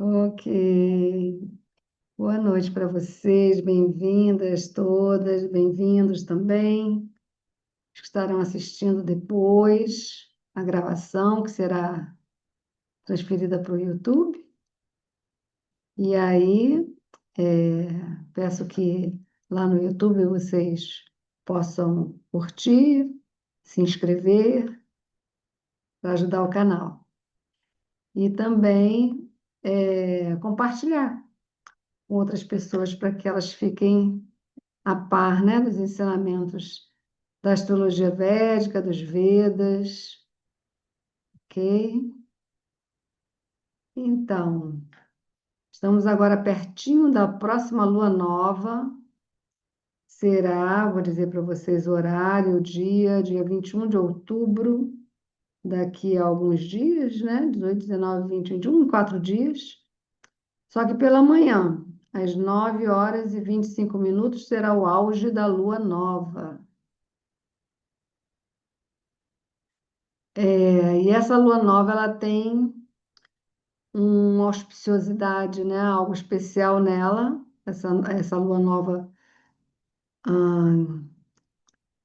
Ok. Boa noite para vocês, bem-vindas todas, bem-vindos também. Os que estarão assistindo depois a gravação, que será transferida para o YouTube. E aí, peço que lá no YouTube vocês possam curtir, se inscrever para ajudar o canal. E também compartilhar com outras pessoas para que elas fiquem a par, né, dos ensinamentos da astrologia védica, dos Vedas, ok? Então, estamos agora pertinho da próxima lua nova. Será, vou dizer para vocês o horário, o dia 21 de outubro, daqui a alguns dias, né? 18, 19, 20, 21, 4 dias. Só que pela manhã, às 9 horas e 25 minutos, será o auge da lua nova. E essa lua nova, ela tem uma auspiciosidade, né? Algo especial nela, essa lua nova,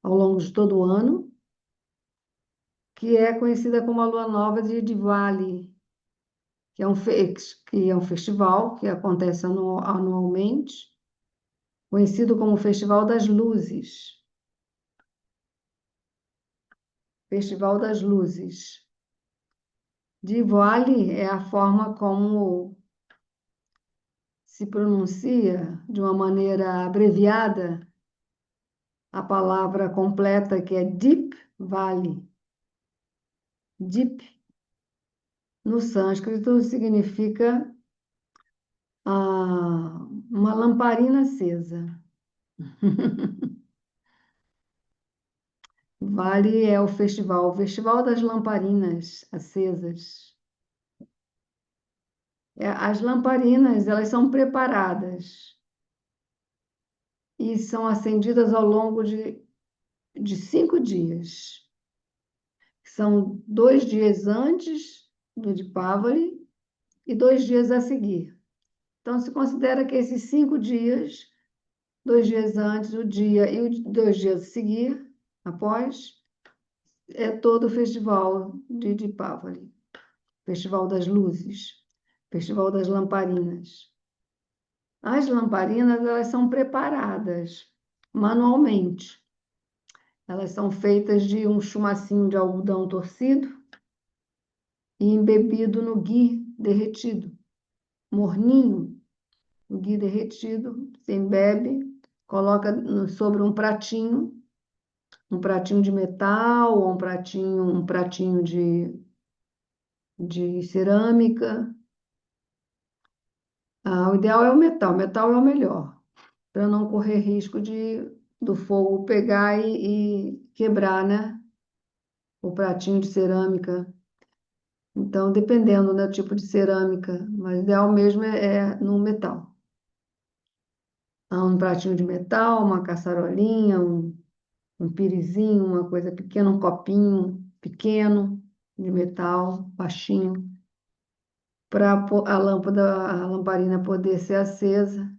ao longo de todo o ano, que é conhecida como a lua nova de Diwali, que é um festival que acontece anualmente, conhecido como Festival das Luzes. Festival das Luzes. Diwali é a forma como se pronuncia, de uma maneira abreviada, a palavra completa, que é Deep Valley. Deep, no sânscrito, significa uma lamparina acesa. Vale é o Festival das Lamparinas Acesas. As lamparinas, elas são preparadas e são acendidas ao longo de 5 dias. São 2 dias antes do Deepavali e 2 dias a seguir. Então, se considera que esses 5 dias, 2 dias antes, o dia e os 2 dias a seguir, após, é todo o festival de Deepavali, Festival das Luzes, Festival das Lamparinas. As lamparinas, elas são preparadas manualmente. Elas são feitas de um chumacinho de algodão torcido e embebido no ghee derretido, morninho. O ghee derretido, você embebe, coloca sobre um pratinho de metal ou um pratinho de cerâmica. O ideal é o metal é o melhor, para não correr risco do fogo pegar e quebrar, né? O pratinho de cerâmica. Então, dependendo do tipo de cerâmica, mas o ideal mesmo é no metal. Um pratinho de metal, uma caçarolinha, um pirizinho, uma coisa pequena, um copinho pequeno de metal, baixinho, para a lamparina poder ser acesa.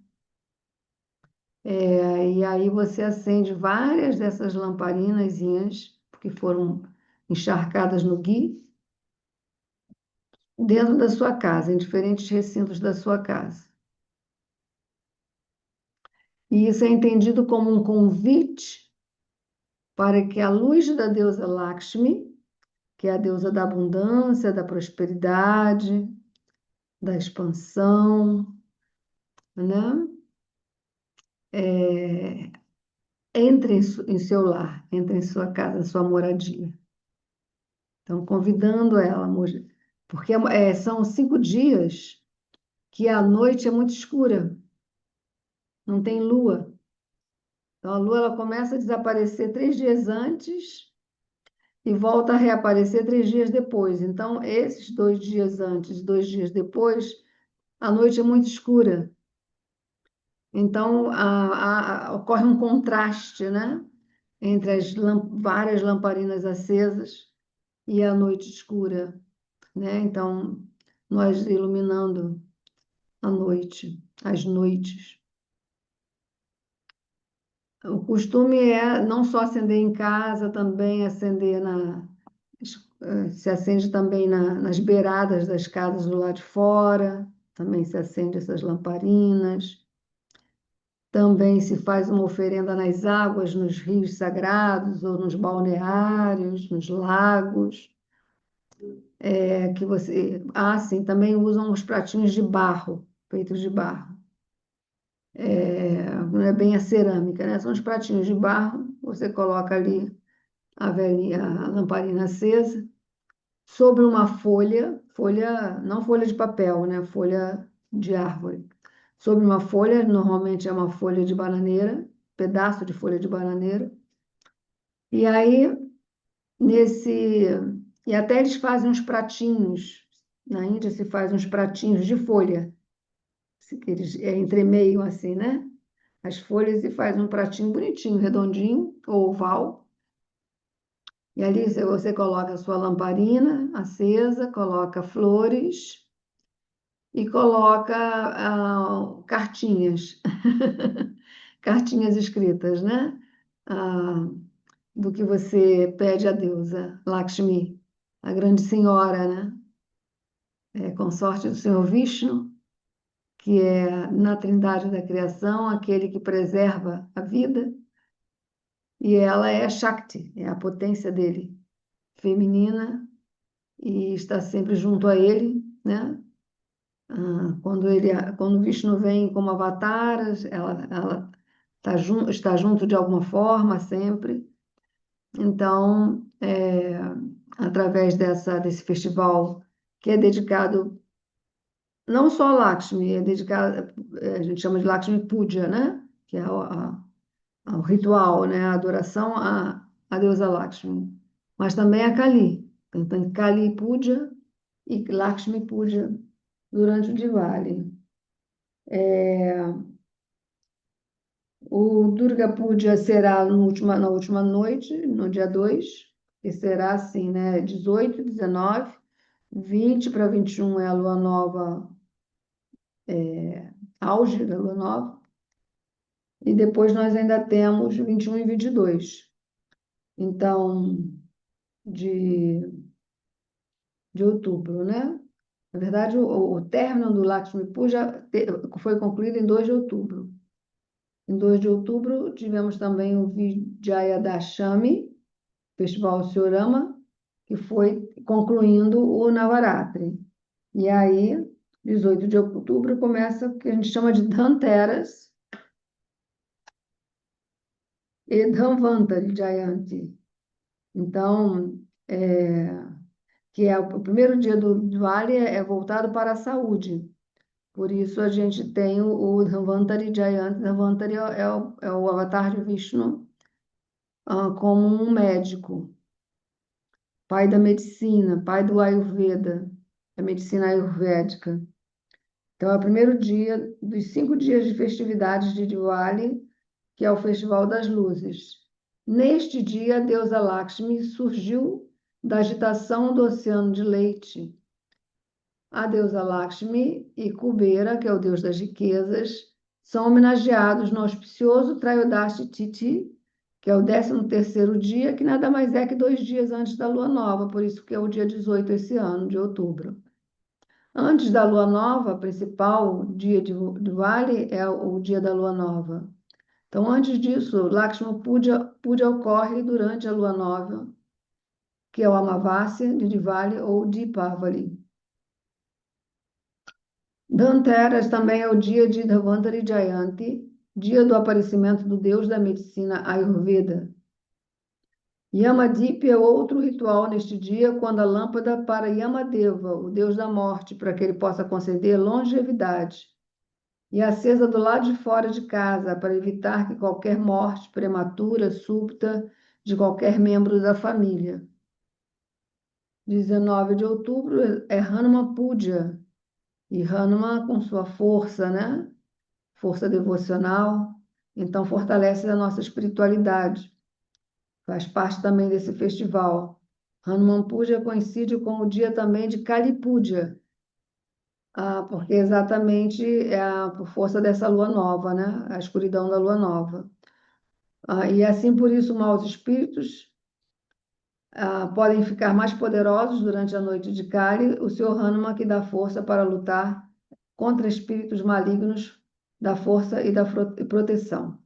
E aí você acende várias dessas lamparinazinhas, que foram encharcadas no ghee, dentro da sua casa, em diferentes recintos da sua casa. E isso é entendido como um convite para que a luz da deusa Lakshmi, que é a deusa da abundância, da prosperidade, da expansão, né? Entre em seu lar, entre em sua casa, em sua moradia. Então, convidando ela, porque são 5 dias que a noite é muito escura, não tem lua. Então, a lua ela começa a desaparecer 3 dias antes e volta a reaparecer 3 dias depois. Então, esses 2 dias antes, 2 dias depois, a noite é muito escura. Então, ocorre um contraste, né? Entre as várias lamparinas acesas e a noite escura, né? Então, nós iluminando à noite, às noites. O costume é não só acender em casa, também acender se acende também nas beiradas das casas do lado de fora, também se acende essas lamparinas. Também se faz uma oferenda nas águas, nos rios sagrados ou nos balneários, nos lagos. Sim, também usam os pratinhos de barro, feitos de barro. Não é bem a cerâmica, né? São os pratinhos de barro, você coloca ali a lamparina acesa, sobre uma não folha de papel, né? Folha de árvore. Sobre uma folha, normalmente é uma folha de bananeira, pedaço de folha de bananeira. E aí, nesse. E até eles fazem uns pratinhos. Na Índia se faz uns pratinhos de folha, que eles entremeiam assim, né? As folhas e faz um pratinho bonitinho, redondinho, ou oval. E ali você coloca a sua lamparina acesa, coloca flores e coloca cartinhas, cartinhas escritas, né? Ah, do que você pede à deusa Lakshmi, a grande senhora, né? Consorte do Senhor Vishnu, que é na trindade da criação, aquele que preserva a vida, e ela é Shakti, é a potência dele, feminina, e está sempre junto a ele, né? Quando Vishnu vem como avatar, ela está junto de alguma forma sempre. Então, através desse festival que é dedicado não só a Lakshmi, é dedicado, a gente chama de Lakshmi Puja, né? Que é ao ritual, né? A adoração à deusa Lakshmi, mas também a Kali. Então, Kali Puja e Lakshmi Puja durante o Diwali. O Durga Puja será na última noite, no dia 2, que será assim, né? 18, 19, 20 para 21 é a lua nova, auge da lua nova, e depois nós ainda temos 21 e 22. Então, de, de outubro, né? Na verdade, o término do Lakshmi Puja foi concluído em 2 de outubro. Em 2 de outubro, tivemos também o Vijayadashami, Festival Siorama, que foi concluindo o Navaratri. E aí, 18 de outubro, começa o que a gente chama de Dhanteras e Dhanvantari Jayanti. Então, que é o primeiro dia do Diwali é voltado para a saúde. Por isso a gente tem o Dhanvantari Jayanti. Dhanvantari é o avatar de Vishnu, como um médico, pai da medicina, pai do Ayurveda, da medicina ayurvédica. Então, é o primeiro dia dos 5 dias de festividades de Diwali, que é o Festival das Luzes. Neste dia, a deusa Lakshmi surgiu da agitação do oceano de leite. A deusa Lakshmi e Kubera, que é o deus das riquezas, são homenageados no auspicioso Trayodasi Tithi, que é o 13º dia, que nada mais é que 2 dias antes da lua nova, por isso que é o dia 18 esse ano, de outubro. Antes da lua nova, principal dia de Diwali é o dia da lua nova. Então, antes disso, Lakshmi Puja ocorre durante a lua nova, que é o Amavasya de Diwali ou Deepavali. Dhanteras também é o dia de Dhanvantari Jayanti, dia do aparecimento do deus da medicina Ayurveda. Yamadip é outro ritual neste dia, quando a lâmpada para Yamadeva, o deus da morte, para que ele possa conceder longevidade, e acesa do lado de fora de casa, para evitar que qualquer morte prematura, súbita, de qualquer membro da família. 19 de outubro é Hanuman Puja, e Hanuman com sua força, né? Força devocional, então fortalece a nossa espiritualidade. Faz parte também desse festival. Hanuman Puja coincide com o dia também de Kali Puja, porque exatamente por força dessa lua nova, né? A escuridão da lua nova. E assim, por isso, maus espíritos podem ficar mais poderosos durante a noite de Kali, o Senhor Hanuman que dá força para lutar contra espíritos malignos, da força e da proteção.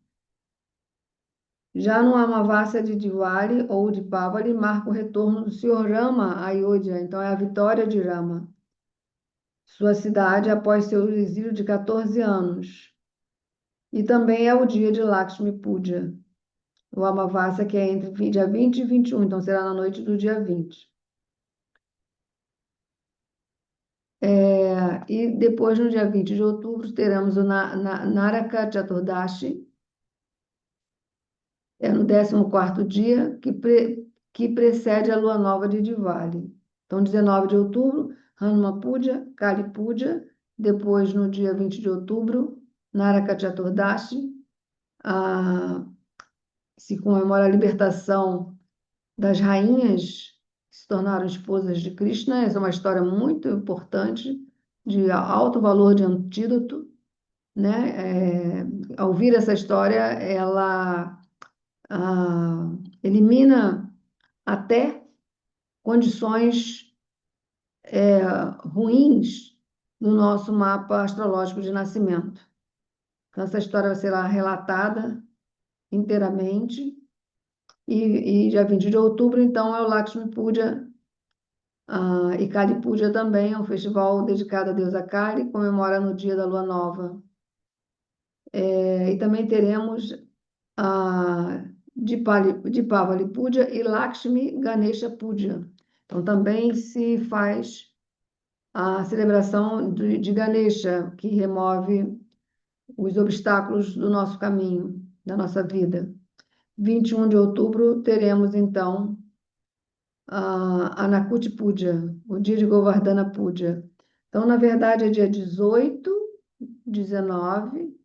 Já no Amavasya de Diwali ou de Pavali, marca o retorno do Senhor Rama a Ayodhya, então é a vitória de Rama, sua cidade após seu exílio de 14 anos. E também é o dia de Lakshmi Puja, o Amavasya, que é entre dia 20 e 21, então será na noite do dia 20. E depois, no dia 20 de outubro, teremos o Naraka Chaturdashi, no 14º dia, que precede a lua nova de Diwali. Então, 19 de outubro, Hanuma Puja, Kali Puja, depois, no dia 20 de outubro, Naraka Chaturdashi, se comemora a libertação das rainhas que se tornaram esposas de Krishna. Essa é uma história muito importante, de alto valor de antídoto, né? Ao ouvir essa história, ela elimina até condições ruins no nosso mapa astrológico de nascimento. Então, essa história será relatada inteiramente. E dia 20 de outubro, então, é o Lakshmi Puja, e Kali Puja também, é um festival dedicado à deusa Kali, comemora no dia da lua nova. E também teremos a Deepavali Puja e Lakshmi Ganesha Puja. Então, também se faz a celebração de Ganesha, que remove os obstáculos do nosso caminho, da nossa vida. 21 de outubro, teremos, então, a Nakuti Puja, o dia de Govardhana Puja. Então, na verdade, é dia 18, 19,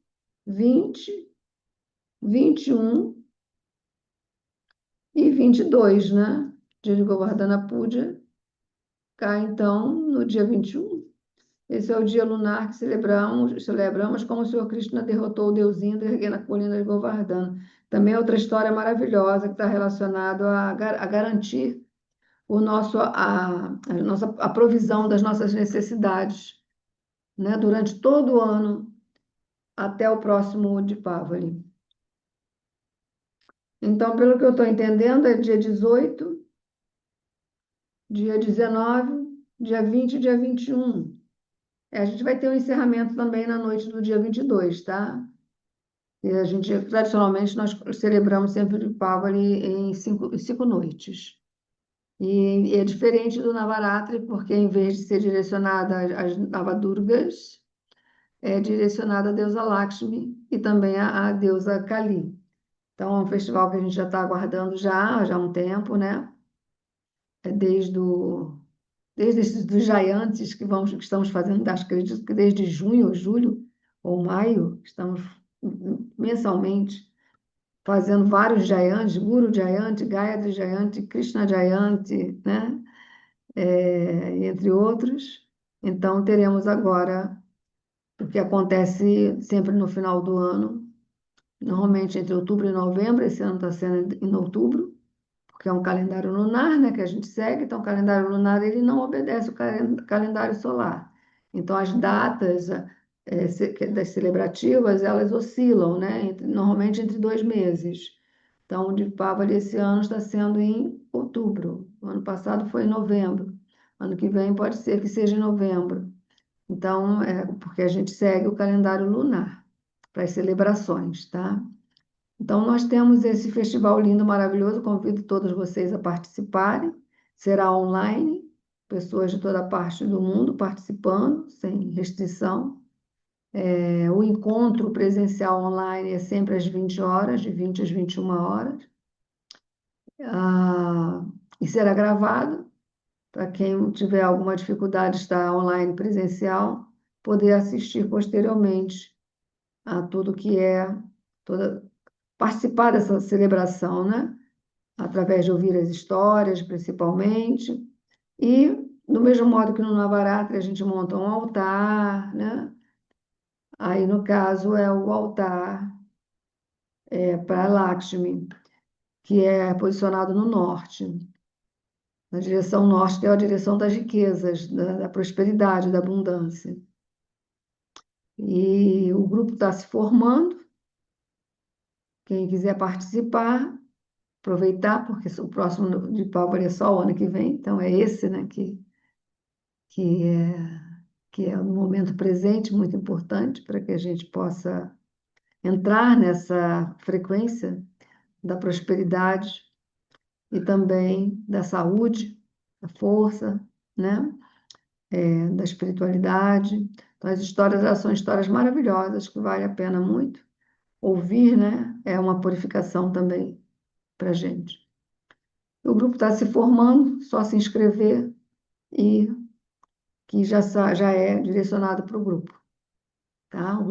20, 21 e 22, né? Dia de Govardhana Puja cai, então, no dia 21. Esse é o dia lunar que celebramos como o Senhor Krishna derrotou o Deus Indra erguendo a colina de Govardhana. Também é outra história maravilhosa que está relacionada a garantir a provisão das nossas necessidades, né, durante todo o ano até o próximo Deepavali. Então, pelo que eu estou entendendo, é dia 18, dia 19, dia 20 e dia 21. A gente vai ter um encerramento também na noite do dia 22, tá? E tradicionalmente, nós celebramos sempre o Deepavali em cinco noites. E é diferente do Navaratri, porque em vez de ser direcionada às Navadurgas, é direcionada à deusa Lakshmi e também à deusa Kali. Então, é um festival que a gente já está aguardando já há um tempo, né? Desde esses dos Jayantis que estamos fazendo, acredito que desde junho, julho ou maio, estamos mensalmente fazendo vários Jayantis, Guru Jayanti, Gayatri Jayanti, Krishna Jayanti, né? Entre outros. Então, teremos agora o que acontece sempre no final do ano, normalmente entre outubro e novembro. Esse ano está sendo em outubro, porque é um calendário lunar, né, que a gente segue. Então, o calendário lunar ele não obedece o calendário solar. Então, as datas das celebrativas, elas oscilam, né, normalmente entre 2 meses. Então, o Deepavali esse ano está sendo em outubro. O ano passado foi em novembro. Ano que vem pode ser que seja em novembro. Então, porque a gente segue o calendário lunar para as celebrações, tá? Então, nós temos esse festival lindo, maravilhoso. Convido todos vocês a participarem. Será online, pessoas de toda parte do mundo participando, sem restrição. O encontro presencial online é sempre às 20 horas, de 20 às 21 horas. E será gravado para quem tiver alguma dificuldade de estar online presencial, poder assistir posteriormente a tudo que participar dessa celebração, né? Através de ouvir as histórias, principalmente, e do mesmo modo que no Navaratri a gente monta um altar, né? Aí, no caso, é o altar para Lakshmi, que é posicionado no norte, na direção norte, que é a direção das riquezas, da prosperidade, da abundância. E o grupo está se formando. Quem quiser participar, aproveitar, porque o próximo de Pálvora é só o ano que vem, então é esse, né, que é, que é um momento presente muito importante para que a gente possa entrar nessa frequência da prosperidade e também da saúde, da força, né, da espiritualidade. Então, as histórias, elas são histórias maravilhosas que vale a pena muito ouvir, né? É uma purificação também para a gente. O grupo está se formando, só se inscrever e que já é direcionado para o grupo, tá? O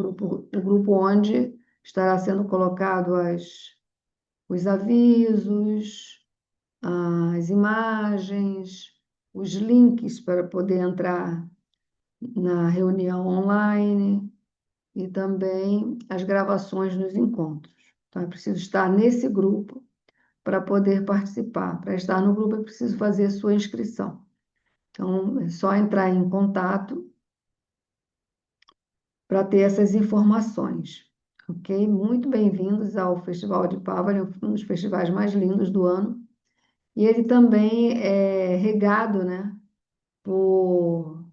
grupo onde estará sendo colocado os avisos, as imagens, os links para poder entrar na reunião online e também as gravações nos encontros. Então, é preciso estar nesse grupo para poder participar. Para estar no grupo, é preciso fazer sua inscrição. Então, é só entrar em contato para ter essas informações. Ok? Muito bem-vindos ao Festival de Pávari, um dos festivais mais lindos do ano. E ele também é regado, né, por,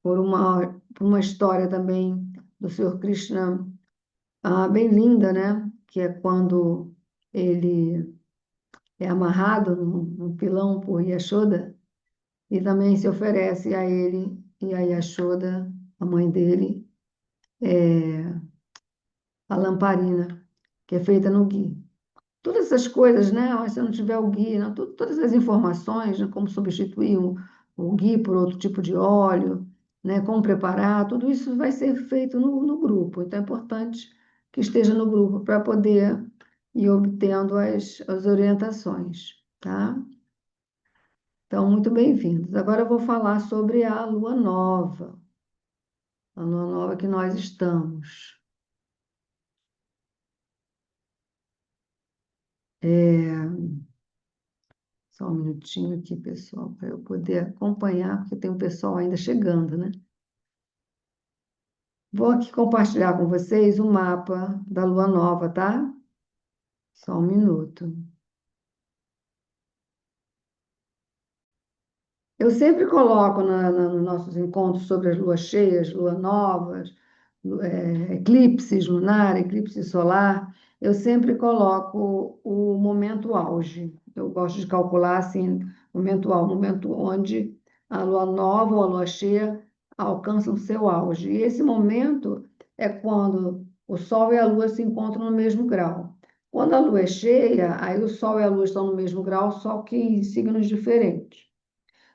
por uma história também do Senhor Krishna, bem linda, né? Que é quando ele é amarrado num pilão por Yashoda e também se oferece a ele e a Yashoda, a mãe dele, a lamparina, que é feita no ghee. Todas essas coisas, né? Mas se eu não tiver o ghee, não, todas as informações, né? Como substituir o ghee por outro tipo de óleo, né? Como preparar, tudo isso vai ser feito no grupo. Então é importante que esteja no grupo para poder ir obtendo as orientações, tá? Então, muito bem-vindos. Agora eu vou falar sobre a lua nova que nós estamos. Só um minutinho aqui, pessoal, para eu poder acompanhar, porque tem um pessoal ainda chegando, né? Vou aqui compartilhar com vocês o mapa da lua nova, tá? Só um minuto. Eu sempre coloco nos nossos encontros sobre as luas cheias, luas novas, eclipses lunar, eclipse solar, eu sempre coloco o momento auge. Eu gosto de calcular assim, o momento onde a lua nova ou a lua cheia alcançam seu auge. E esse momento é quando o Sol e a Lua se encontram no mesmo grau. Quando a Lua é cheia, aí o Sol e a Lua estão no mesmo grau, só que em signos diferentes.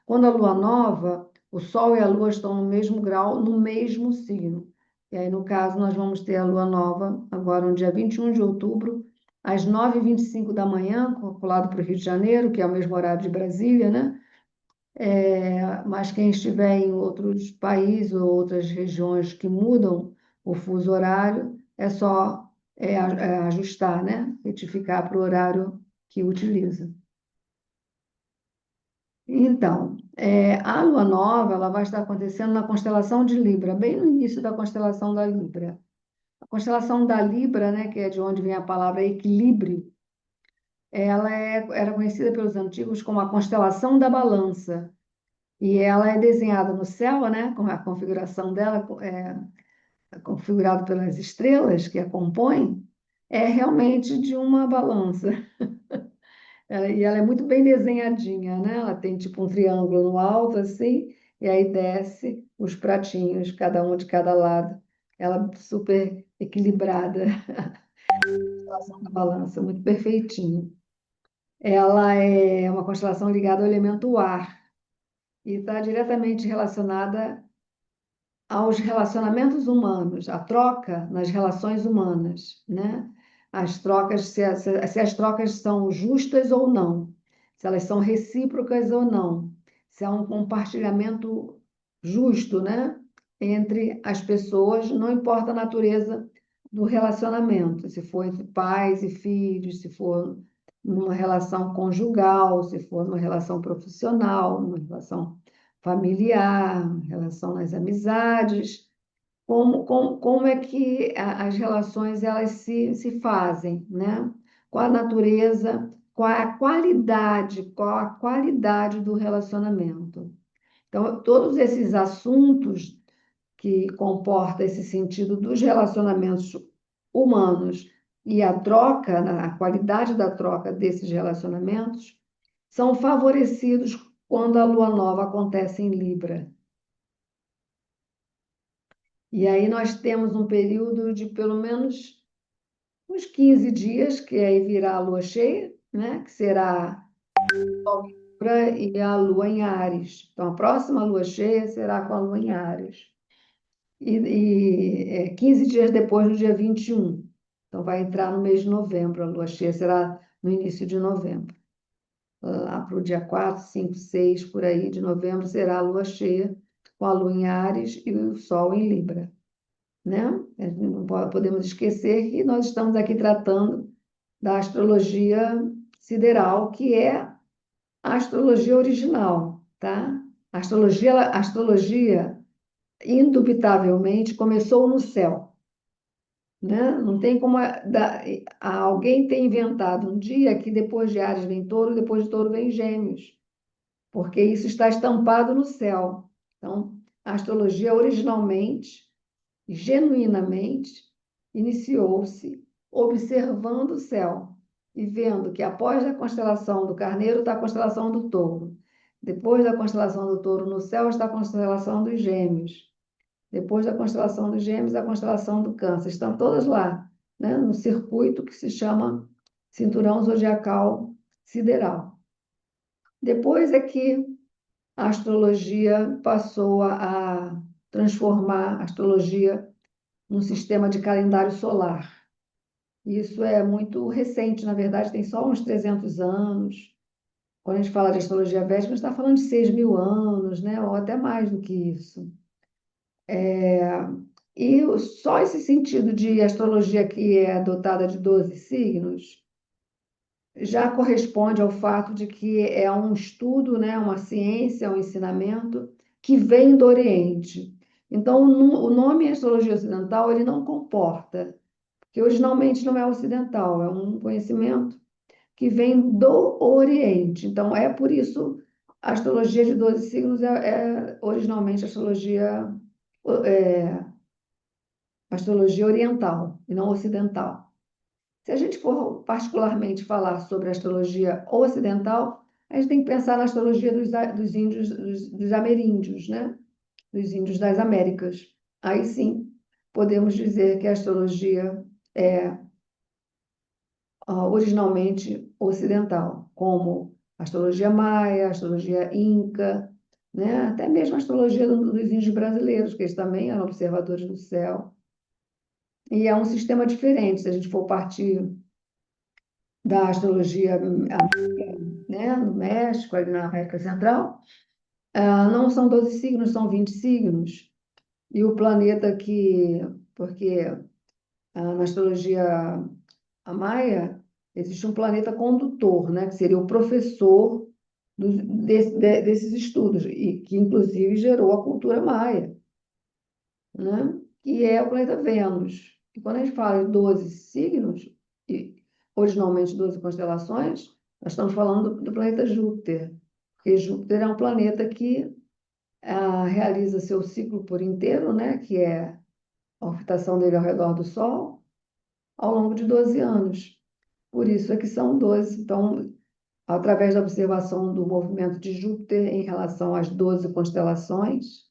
Quando a lua nova, o Sol e a Lua estão no mesmo grau, no mesmo signo. E aí, no caso, nós vamos ter a lua nova agora no dia 21 de outubro, às 9h25 da manhã, calculado para o Rio de Janeiro, que é o mesmo horário de Brasília, né? Mas quem estiver em outros países ou outras regiões que mudam o fuso horário, é só ajustar, né? Retificar para o horário que utiliza. Então, a lua nova ela vai estar acontecendo na constelação de Libra, bem no início da constelação da Libra. A constelação da Libra, né, que é de onde vem a palavra equilíbrio, ela era conhecida pelos antigos como a constelação da balança. E ela é desenhada no céu, né, com a configuração dela, configurada pelas estrelas que a compõem, é realmente de uma balança. E ela é muito bem desenhadinha, né? Ela tem tipo um triângulo no alto, assim, e aí desce os pratinhos, cada um de cada lado. Ela é super equilibrada, constelação da balança, muito perfeitinho. Ela é uma constelação ligada ao elemento ar e está diretamente relacionada aos relacionamentos humanos, a troca nas relações humanas, né? As trocas, se as trocas são justas ou não, se elas são recíprocas ou não, se há um compartilhamento justo, né, entre as pessoas, não importa a natureza do relacionamento, se for entre pais e filhos, se for numa relação conjugal, se for numa relação profissional, numa relação familiar, relação nas amizades, como é que as relações elas se fazem, né? Qual a natureza, qual a qualidade do relacionamento. Então, todos esses assuntos que comporta esse sentido dos relacionamentos humanos e a troca, né, a qualidade da troca desses relacionamentos, são favorecidos quando a lua nova acontece em Libra. E aí nós temos um período de pelo menos uns 15 dias, que aí virá a lua cheia, né? Que será Sol em Libra e a lua em Áries. Então, a próxima lua cheia será com a lua em Áries. 15 dias depois, no dia 21. Então, vai entrar no mês de novembro. A lua cheia será no início de novembro. Lá para o dia 4, 5, 6, por aí de novembro, será a lua cheia com a lua em Áries e o Sol em Libra, né? Não podemos esquecer que nós estamos aqui tratando da astrologia sideral, que é a astrologia original, tá? A astrologia indubitavelmente começou no céu, né? Não tem como alguém ter inventado um dia que depois de Áries vem Touro, depois de Touro vem Gêmeos, porque isso está estampado no céu. Então, a astrologia originalmente, genuinamente, iniciou-se observando o céu e vendo que após a constelação do Carneiro está a constelação do Touro. Depois da constelação do Touro no céu está a constelação dos Gêmeos. Depois da constelação dos Gêmeos, a constelação do Câncer. Estão todas lá, né, no circuito que se chama cinturão zodiacal sideral. Depois é que a astrologia passou a transformar a astrologia num sistema de calendário solar. Isso é muito recente, na verdade, tem só uns 300 anos. Quando a gente fala de astrologia védica, a gente está falando de 6.000 anos, né? Ou até mais do que isso. E só esse sentido de astrologia que é adotada de 12 signos já corresponde ao fato de que é um estudo, né, uma ciência, um ensinamento que vem do Oriente. Então, o nome astrologia ocidental ele não comporta, que originalmente não é ocidental, é um conhecimento que vem do Oriente. Então, é por isso a astrologia de 12 signos é originalmente é, astrologia oriental e não ocidental. Se a gente for particularmente falar sobre a astrologia ocidental, a gente tem que pensar na astrologia dos índios, dos ameríndios, né? Dos índios das Américas. Aí sim, podemos dizer que a astrologia é originalmente ocidental, como a astrologia maia, a astrologia inca, né? Até mesmo a astrologia dos índios brasileiros, que eles também eram observadores do céu. E é um sistema diferente, se a gente for partir da astrologia, né, no México, ali na América Central, não são 12 signos, são 20 signos. E o planeta porque na astrologia maia, existe um planeta condutor, né, que seria o professor desses estudos, e que inclusive gerou a cultura maia, né, que é o planeta Vênus. E quando a gente fala de 12 signos, e originalmente 12 constelações, nós estamos falando do planeta Júpiter, porque Júpiter é um planeta que realiza seu ciclo por inteiro, né, que é a orbitação dele ao redor do Sol, ao longo de 12 anos. Por isso é que são 12. Então, através da observação do movimento de Júpiter em relação às 12 constelações,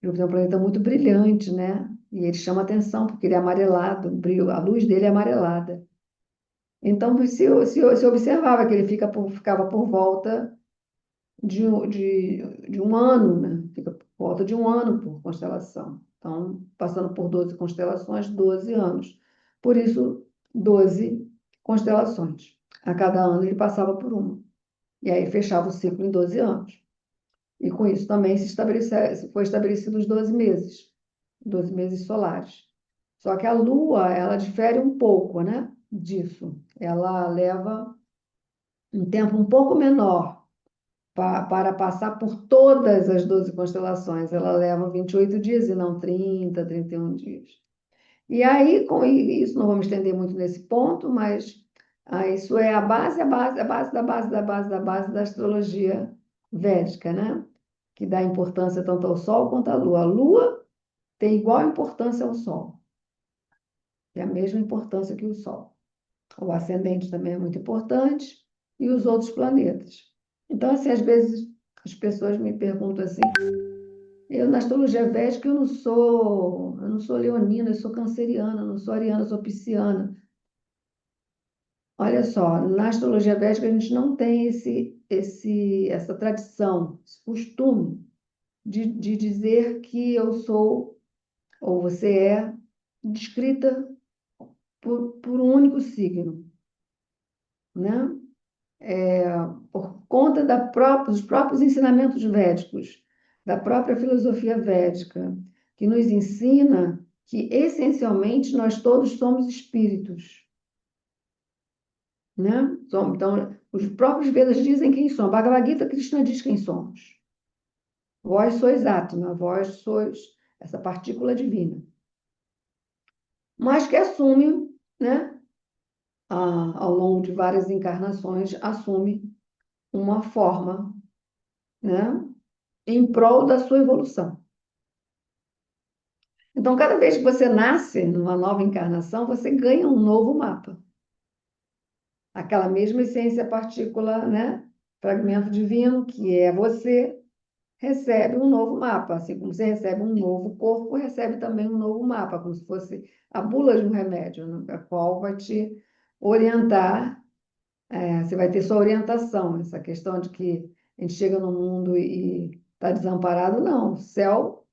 Júpiter é um planeta muito brilhante, né? E ele chama atenção porque ele é amarelado, a luz dele é amarelada. Então, se observava que ele ficava por volta de um ano, né? Fica por volta de um ano por constelação. Então, passando por 12 constelações, 12 anos. Por isso, 12 constelações. A cada ano ele passava por uma. E aí fechava o ciclo em 12 anos. E com isso também foi estabelecido os 12 meses solares. Só que a Lua, ela difere um pouco, né, disso. Ela leva um tempo um pouco menor para passar por todas as 12 constelações. Ela leva 28 dias e não 31 dias. E aí, com isso, não vou me estender muito nesse ponto, mas isso é a base da astrologia védica, né? Que dá importância tanto ao Sol quanto à Lua. A Lua tem igual importância ao Sol, tem a mesma importância que o Sol. O ascendente também é muito importante e os outros planetas. Então, assim, às vezes as pessoas me perguntam assim, eu na astrologia védica eu não sou leonina, eu sou canceriana, eu não sou ariana, eu sou pisciana. Olha só, na astrologia védica a gente não tem essa tradição, esse costume de dizer que eu sou ou você é descrita por um único signo, né? Por conta dos próprios ensinamentos védicos, da própria filosofia védica, que nos ensina que essencialmente nós todos somos espíritos, né? Então, os próprios Vedas dizem quem somos. Bhagavad Gita, Krishna diz quem somos. Vós sois Atma, vós sois essa partícula divina. Mas que assume, né, ao longo de várias encarnações, assume uma forma, né, em prol da sua evolução. Então, cada vez que você nasce numa nova encarnação, você ganha um novo mapa. Aquela mesma essência, partícula, né, fragmento divino, que é você, recebe um novo mapa. Assim como você recebe um novo corpo, recebe também um novo mapa, como se fosse a bula de um remédio, né, a qual vai te orientar. Você vai ter sua orientação. Essa questão de que a gente chega no mundo e está desamparado, não. O céu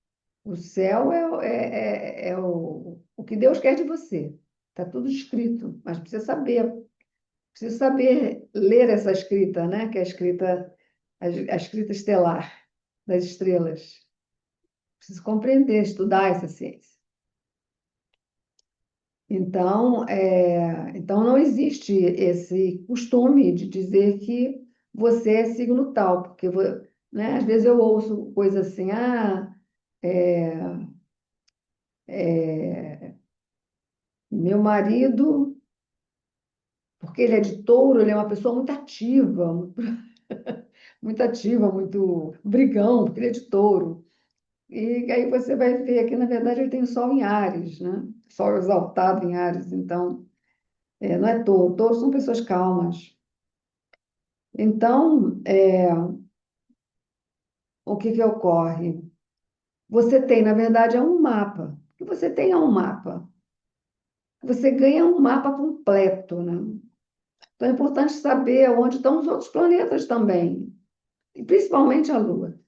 é o que Deus quer de você. Está tudo escrito, mas precisa saber ler essa escrita, né? Que é a escrita estelar das estrelas. Preciso compreender, estudar essa ciência. Então não existe esse costume de dizer que você é signo tal, porque, né, às vezes eu ouço coisas assim, é, é, meu marido, porque ele é de touro, ele é uma pessoa muito ativa, muito ativa, muito brigão, porque ele é de touro. E aí você vai ver que, na verdade, ele tem o Sol em Áries, né? Sol exaltado em Áries, então, não é touro. Touros são pessoas calmas. Então, o que que ocorre? Você tem, na verdade, é um mapa. O que você tem é um mapa. Você ganha um mapa completo, né? Então, é importante saber onde estão os outros planetas também, e principalmente a Lua.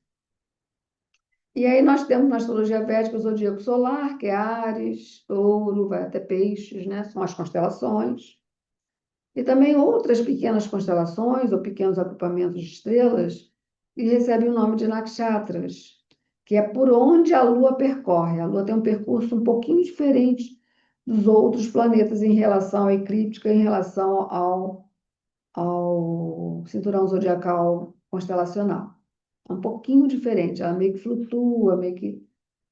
E aí nós temos na astrologia védica o zodíaco solar, que é Áries, Touro, vai até Peixes, né? São as constelações. E também outras pequenas constelações ou pequenos agrupamentos de estrelas que recebem o nome de nakshatras, que é por onde a Lua percorre. A Lua tem um percurso um pouquinho diferente dos outros planetas em relação à eclíptica, em relação ao cinturão zodiacal constelacional. É um pouquinho diferente, ela meio que flutua, meio que,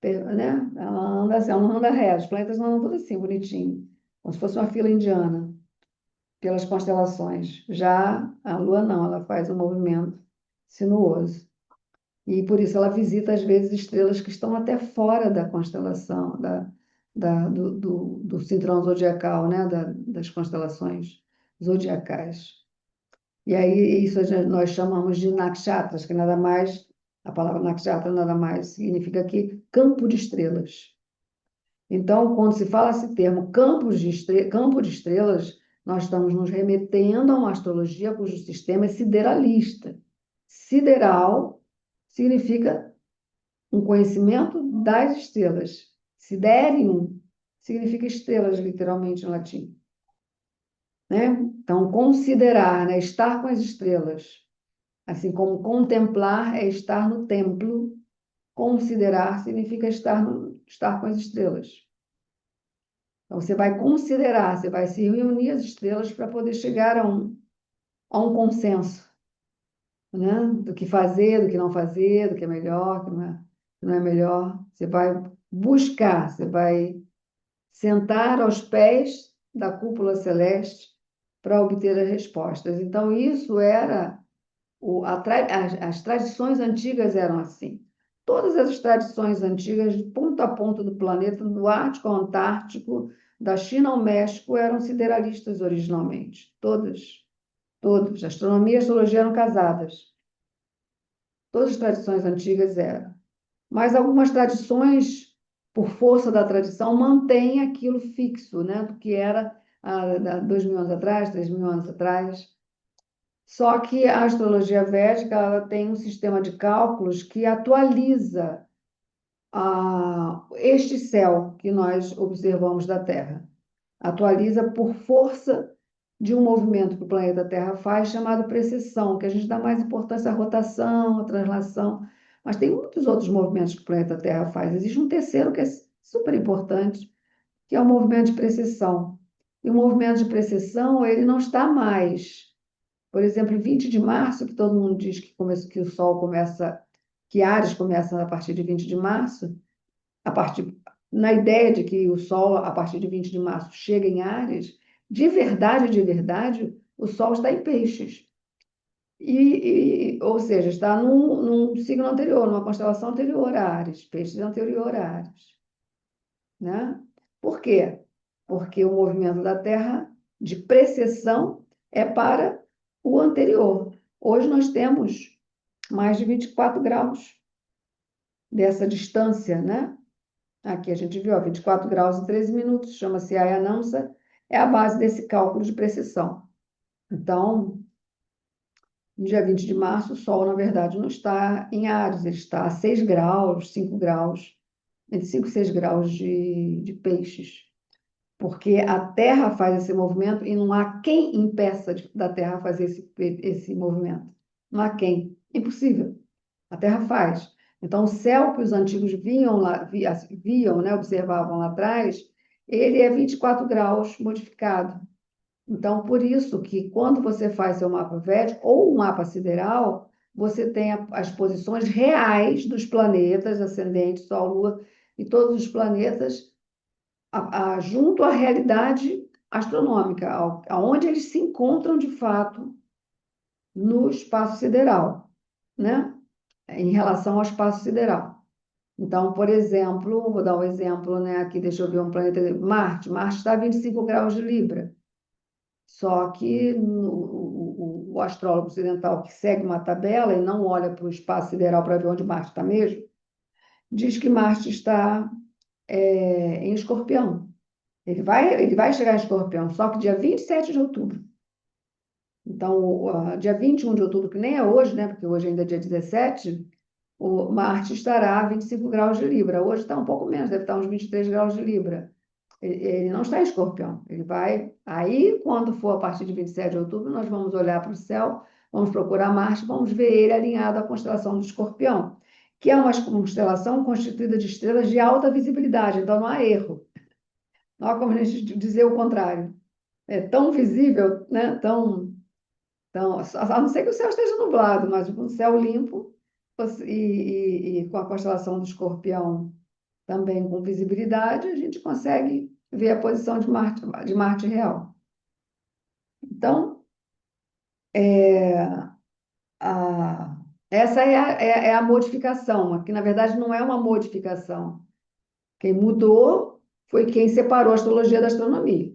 né? Ela anda assim, ela não anda reta, os planetas não andam tudo assim, bonitinho, como se fosse uma fila indiana, pelas constelações. Já a Lua não, ela faz um movimento sinuoso. E por isso ela visita, às vezes, estrelas que estão até fora da constelação, do cinturão zodiacal, né? Das constelações zodiacais. E aí isso nós chamamos de nakshatras, que nada mais, a palavra nakshatra nada mais significa que campo de estrelas. Então, quando se fala esse termo campo de estrelas, nós estamos nos remetendo a uma astrologia cujo sistema é sideralista. Sideral significa um conhecimento das estrelas. Siderium significa estrelas, literalmente, em latim. Né? Então, considerar, né? Estar com as estrelas. Assim como contemplar é estar no templo, considerar significa estar com as estrelas. Então, você vai considerar, você vai se reunir as estrelas para poder chegar a um consenso, né? Do que fazer, do que não fazer, do que é melhor, que não é melhor. Você vai buscar, você vai sentar aos pés da cúpula celeste para obter as respostas. Então, isso era as tradições antigas eram assim. Todas as tradições antigas, de ponto a ponto do planeta, do Ártico ao Antártico, da China ao México, eram sideralistas originalmente. Todas, todas. Astronomia e astrologia eram casadas. Todas as tradições antigas eram. Mas algumas tradições, por força da tradição, mantêm aquilo fixo, né? Do que era há 2.000 anos atrás, 3.000 anos atrás. Só que a astrologia védica ela tem um sistema de cálculos que atualiza este céu que nós observamos da Terra. Atualiza por força de um movimento que o planeta Terra faz, chamado precessão, que a gente dá mais importância à rotação, à translação, mas tem muitos outros movimentos que o planeta Terra faz. Existe um terceiro que é super importante, que é o movimento de precessão. E o movimento de precessão, ele não está mais, por exemplo, em 20 de março, que todo mundo diz que o Sol começa, que Áries começa a partir de 20 de março, a partir, na ideia de que o Sol, a partir de 20 de março, chega em Áries, de verdade, o Sol está em Peixes. Ou seja, está num signo anterior, numa constelação anterior a Áries. Peixes é anterior a Áries. Né? Por quê? Porque o movimento da Terra de precessão é para o anterior. Hoje nós temos mais de 24 graus dessa distância, né? Aqui a gente viu, ó, 24 graus e 13 minutos, chama-se Aya Namsa, é a base desse cálculo de precessão. Então, no dia 20 de março, o Sol, na verdade, não está em Áries, ele está a 6 graus, 5 graus, entre 5 e 6 graus de peixes. Porque a Terra faz esse movimento e não há quem impeça da Terra fazer esse movimento. Não há quem. Impossível. A Terra faz. Então, o céu que os antigos viam, né, observavam lá atrás, ele é 24 graus modificado. Então, por isso que quando você faz seu mapa védico ou um mapa sideral, você tem as posições reais dos planetas, ascendentes, Sol, Lua e todos os planetas junto à realidade astronômica, aonde eles se encontram de fato no espaço sideral, né? Em relação ao espaço sideral. Então, por exemplo, vou dar um exemplo, né? Aqui, deixa eu ver um planeta, Marte. Marte está a 25 graus de Libra. Só que o astrólogo ocidental que segue uma tabela e não olha para o espaço sideral para ver onde Marte está mesmo, diz que Marte está em Escorpião. Ele vai chegar em Escorpião, só que dia 27 de outubro. Então, dia 21 de outubro, que nem é hoje, né? Porque hoje ainda é dia 17, o Marte estará a 25 graus de Libra. Hoje está um pouco menos, deve estar uns 23 graus de Libra. Ele não está em Escorpião. Ele vai. Aí, quando for a partir de 27 de outubro, nós vamos olhar para o céu, vamos procurar Marte, vamos ver ele alinhado à constelação do Escorpião, que é uma constelação constituída de estrelas de alta visibilidade, então não há erro. Não há como a gente dizer o contrário. É tão visível, né? A não ser que o céu esteja nublado, mas com o céu limpo e com a constelação do Escorpião também com visibilidade, a gente consegue ver a posição de Marte real. Então, é, essa é a modificação, que na verdade não é uma modificação. Quem mudou foi quem separou a astrologia da astronomia.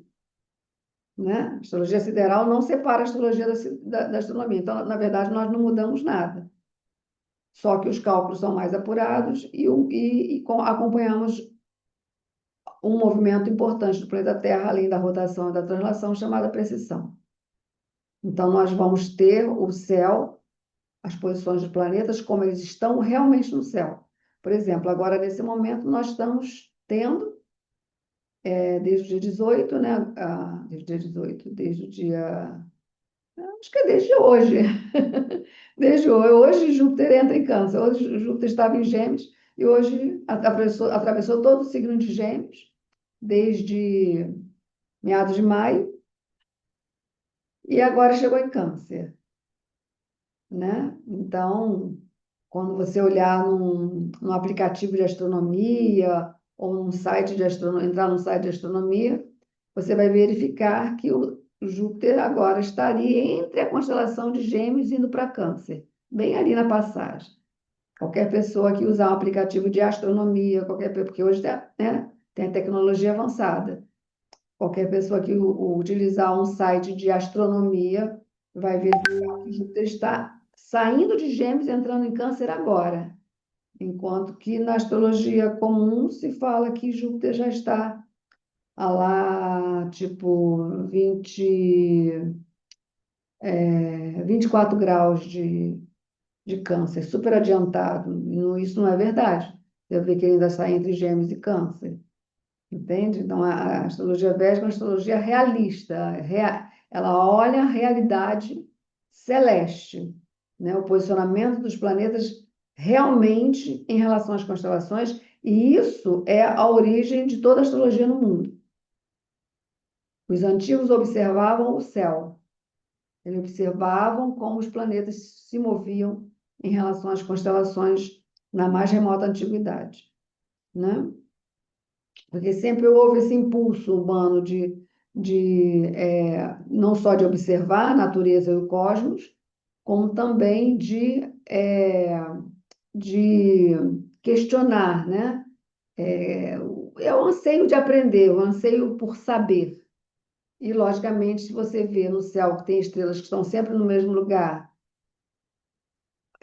Né? A astrologia sideral não separa a astrologia da astronomia. Então, na verdade, nós não mudamos nada. Só que os cálculos são mais apurados e acompanhamos um movimento importante do planeta Terra, além da rotação e da translação, chamada precessão. Então, nós vamos ter o céu, as posições dos planetas, como eles estão realmente no céu. Por exemplo, agora, nesse momento, nós estamos tendo, desde o dia 18, né? Desde o dia 18, desde o dia Acho que é desde hoje. Desde hoje. Hoje Júpiter entra em Câncer. Hoje Júpiter estava em Gêmeos e hoje atravessou todo o signo de Gêmeos, desde meados de maio, e agora chegou em Câncer, né? Então, quando você olhar num aplicativo de astronomia ou num site de astronomia, entrar num site de astronomia, você vai verificar que o Júpiter agora estaria entre a constelação de Gêmeos indo para Câncer, bem ali na passagem. Qualquer pessoa que usar um aplicativo de astronomia, porque hoje né, tem a tecnologia avançada. Qualquer pessoa que utilizar um site de astronomia vai verificar que Júpiter está saindo de Gêmeos e entrando em Câncer agora. Enquanto que na astrologia comum se fala que Júpiter já está lá, tipo, 24 graus de Câncer, super adiantado. Isso não é verdade. Você vê que ele ainda está entre Gêmeos e Câncer. Entende? Então, a astrologia védica é uma astrologia realista. Ela olha a realidade celeste, né? O posicionamento dos planetas realmente em relação às constelações, e isso é a origem de toda a astrologia no mundo. Os antigos observavam o céu, eles observavam como os planetas se moviam em relação às constelações na mais remota antiguidade, né? Porque sempre houve esse impulso humano não só de observar a natureza e o cosmos, como também de questionar, né? É o anseio de aprender, o anseio por saber. E, logicamente, se você vê no céu que tem estrelas que estão sempre no mesmo lugar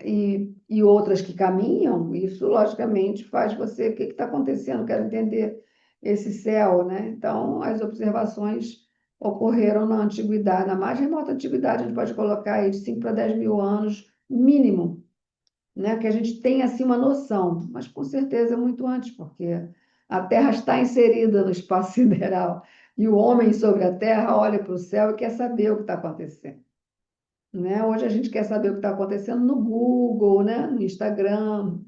e outras que caminham, isso, logicamente, faz você, o que está acontecendo? Quero entender esse céu, né? Então, as observações ocorreram na antiguidade, na mais remota antiguidade, a gente pode colocar aí de 5 para 10 mil anos, mínimo, né? Que a gente tenha, assim, uma noção, mas com certeza é muito antes, porque a Terra está inserida no espaço sideral e o homem sobre a Terra olha para o céu e quer saber o que está acontecendo, né? Hoje a gente quer saber o que está acontecendo no Google, né? No Instagram,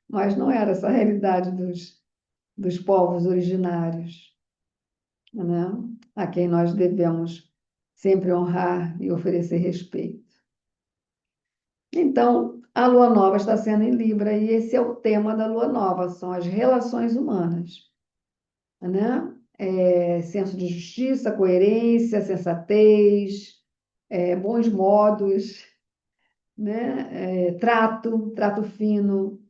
mas não era essa a realidade dos povos originários, né? A quem nós devemos sempre honrar e oferecer respeito. Então, a lua nova está sendo em Libra e esse é o tema da lua nova, são as relações humanas, né? Senso de justiça, coerência, sensatez, bons modos, né? Trato fino,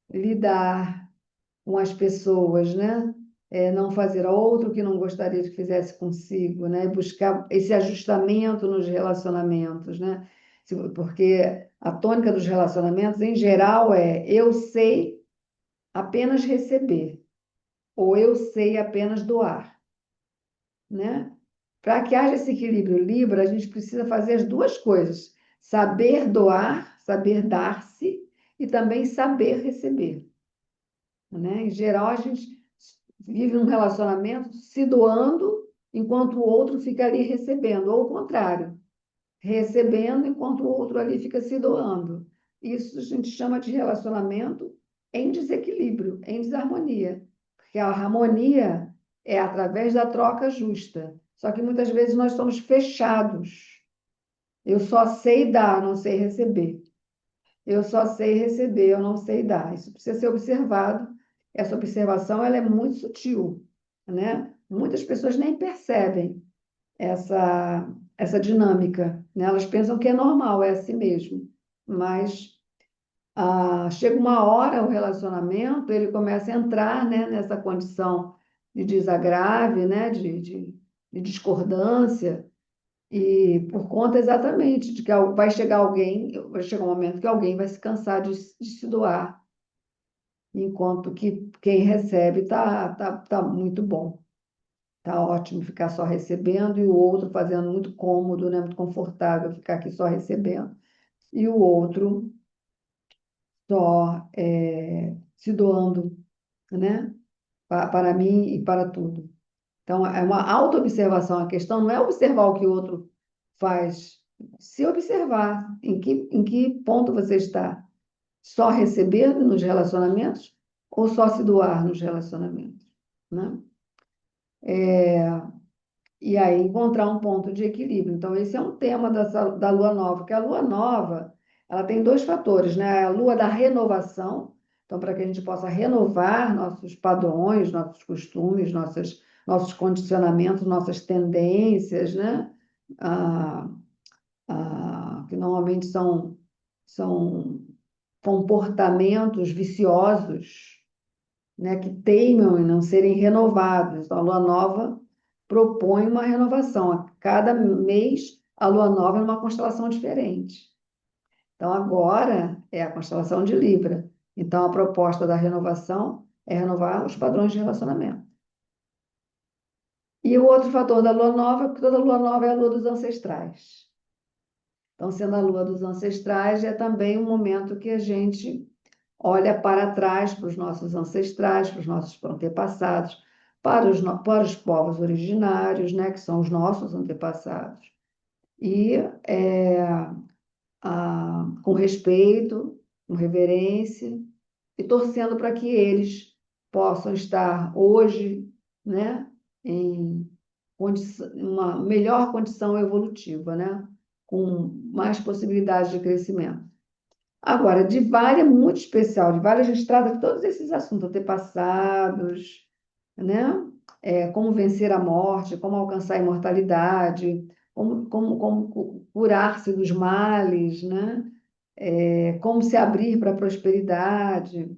lidar com as pessoas, né? Não fazer a outro o que não gostaria que fizesse consigo, né? Buscar esse ajustamento nos relacionamentos, né? Porque a tônica dos relacionamentos, em geral, eu sei apenas receber, ou eu sei apenas doar, né? Para que haja esse equilíbrio Libra, a gente precisa fazer as duas coisas: saber doar, saber dar-se e também saber receber, né? Em geral, a gente vive um relacionamento se doando enquanto o outro fica ali recebendo, ou o contrário, recebendo enquanto o outro ali fica se doando. Isso a gente chama de relacionamento em desequilíbrio, em desarmonia, porque a harmonia é através da troca justa. Só que muitas vezes nós somos fechados. Eu só sei dar, não sei receber. Eu só sei receber, eu não sei dar. Isso precisa ser observado. Essa observação ela é muito sutil, né? Muitas pessoas nem percebem essa dinâmica, né? Elas pensam que é normal, é assim mesmo. Mas chega uma hora o relacionamento, ele começa a entrar, né, nessa condição de desagrave, né, de discordância, e por conta exatamente de que vai chegar um momento que alguém vai se cansar de se doar, enquanto que quem recebe tá muito bom, tá ótimo ficar só recebendo, e o outro fazendo muito cômodo, né, muito confortável ficar aqui só recebendo, e o outro só se doando, né, para mim e para tudo. Então, é uma autoobservação. A questão não é observar o que o outro faz se observar em que ponto você está. Só receber nos relacionamentos ou só se doar nos relacionamentos, né? E aí encontrar um ponto de equilíbrio. Então, esse é um tema da lua nova, que a lua nova, ela tem dois fatores, né? A lua da renovação, então, para que a gente possa renovar nossos padrões, nossos costumes, nossos condicionamentos, nossas tendências, né? Ah, que normalmente são comportamentos viciosos, né, que teimam em não serem renovados. Então, a lua nova propõe uma renovação. A cada mês, a lua nova é uma constelação diferente. Então, agora é a constelação de Libra. Então, a proposta da renovação é renovar os padrões de relacionamento. E o outro fator da lua nova, porque toda lua nova é a lua dos ancestrais. Então, sendo a lua dos ancestrais, é também um momento que a gente olha para trás, para os nossos ancestrais, para os nossos antepassados, para os povos originários, né, que são os nossos antepassados. E com respeito, com reverência, e torcendo para que eles possam estar hoje, né, em uma melhor condição evolutiva, né, com mais possibilidades de crescimento. Agora, de Vale é muito especial. De Vale a gente trata todos esses assuntos antepassados, né? Como vencer a morte, como alcançar a imortalidade, como curar-se dos males, né? Como se abrir para a prosperidade.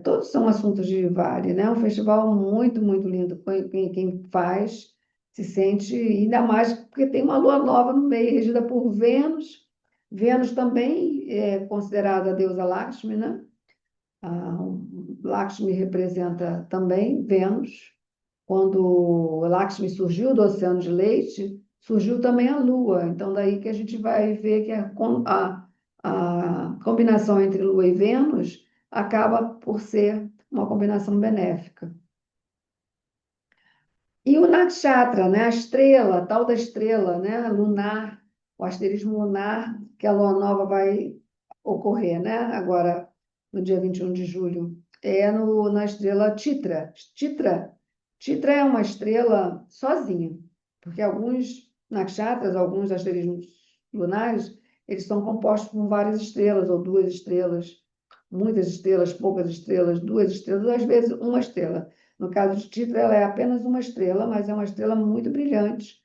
Todos são assuntos de Vale, né? Um festival muito, muito lindo. Quem faz se sente ainda mais, porque tem uma lua nova no meio, regida por Vênus. Vênus também é considerada a deusa Lakshmi, né? A Lakshmi representa também Vênus. Quando Lakshmi surgiu do Oceano de Leite, surgiu também a Lua. Então, daí que a gente vai ver que a combinação entre Lua e Vênus acaba por ser uma combinação benéfica. E o nakshatra, né? A estrela, a tal da estrela, né? Lunar, o asterismo lunar, que a lua nova vai ocorrer, né? Agora, no dia 21 de julho, na estrela Titra. Titra é uma estrela sozinha, porque alguns nakshatras, alguns asterismos lunares, eles são compostos por várias estrelas, ou duas estrelas, muitas estrelas, poucas estrelas, duas estrelas, às vezes uma estrela. No caso de Titra, ela é apenas uma estrela, mas é uma estrela muito brilhante.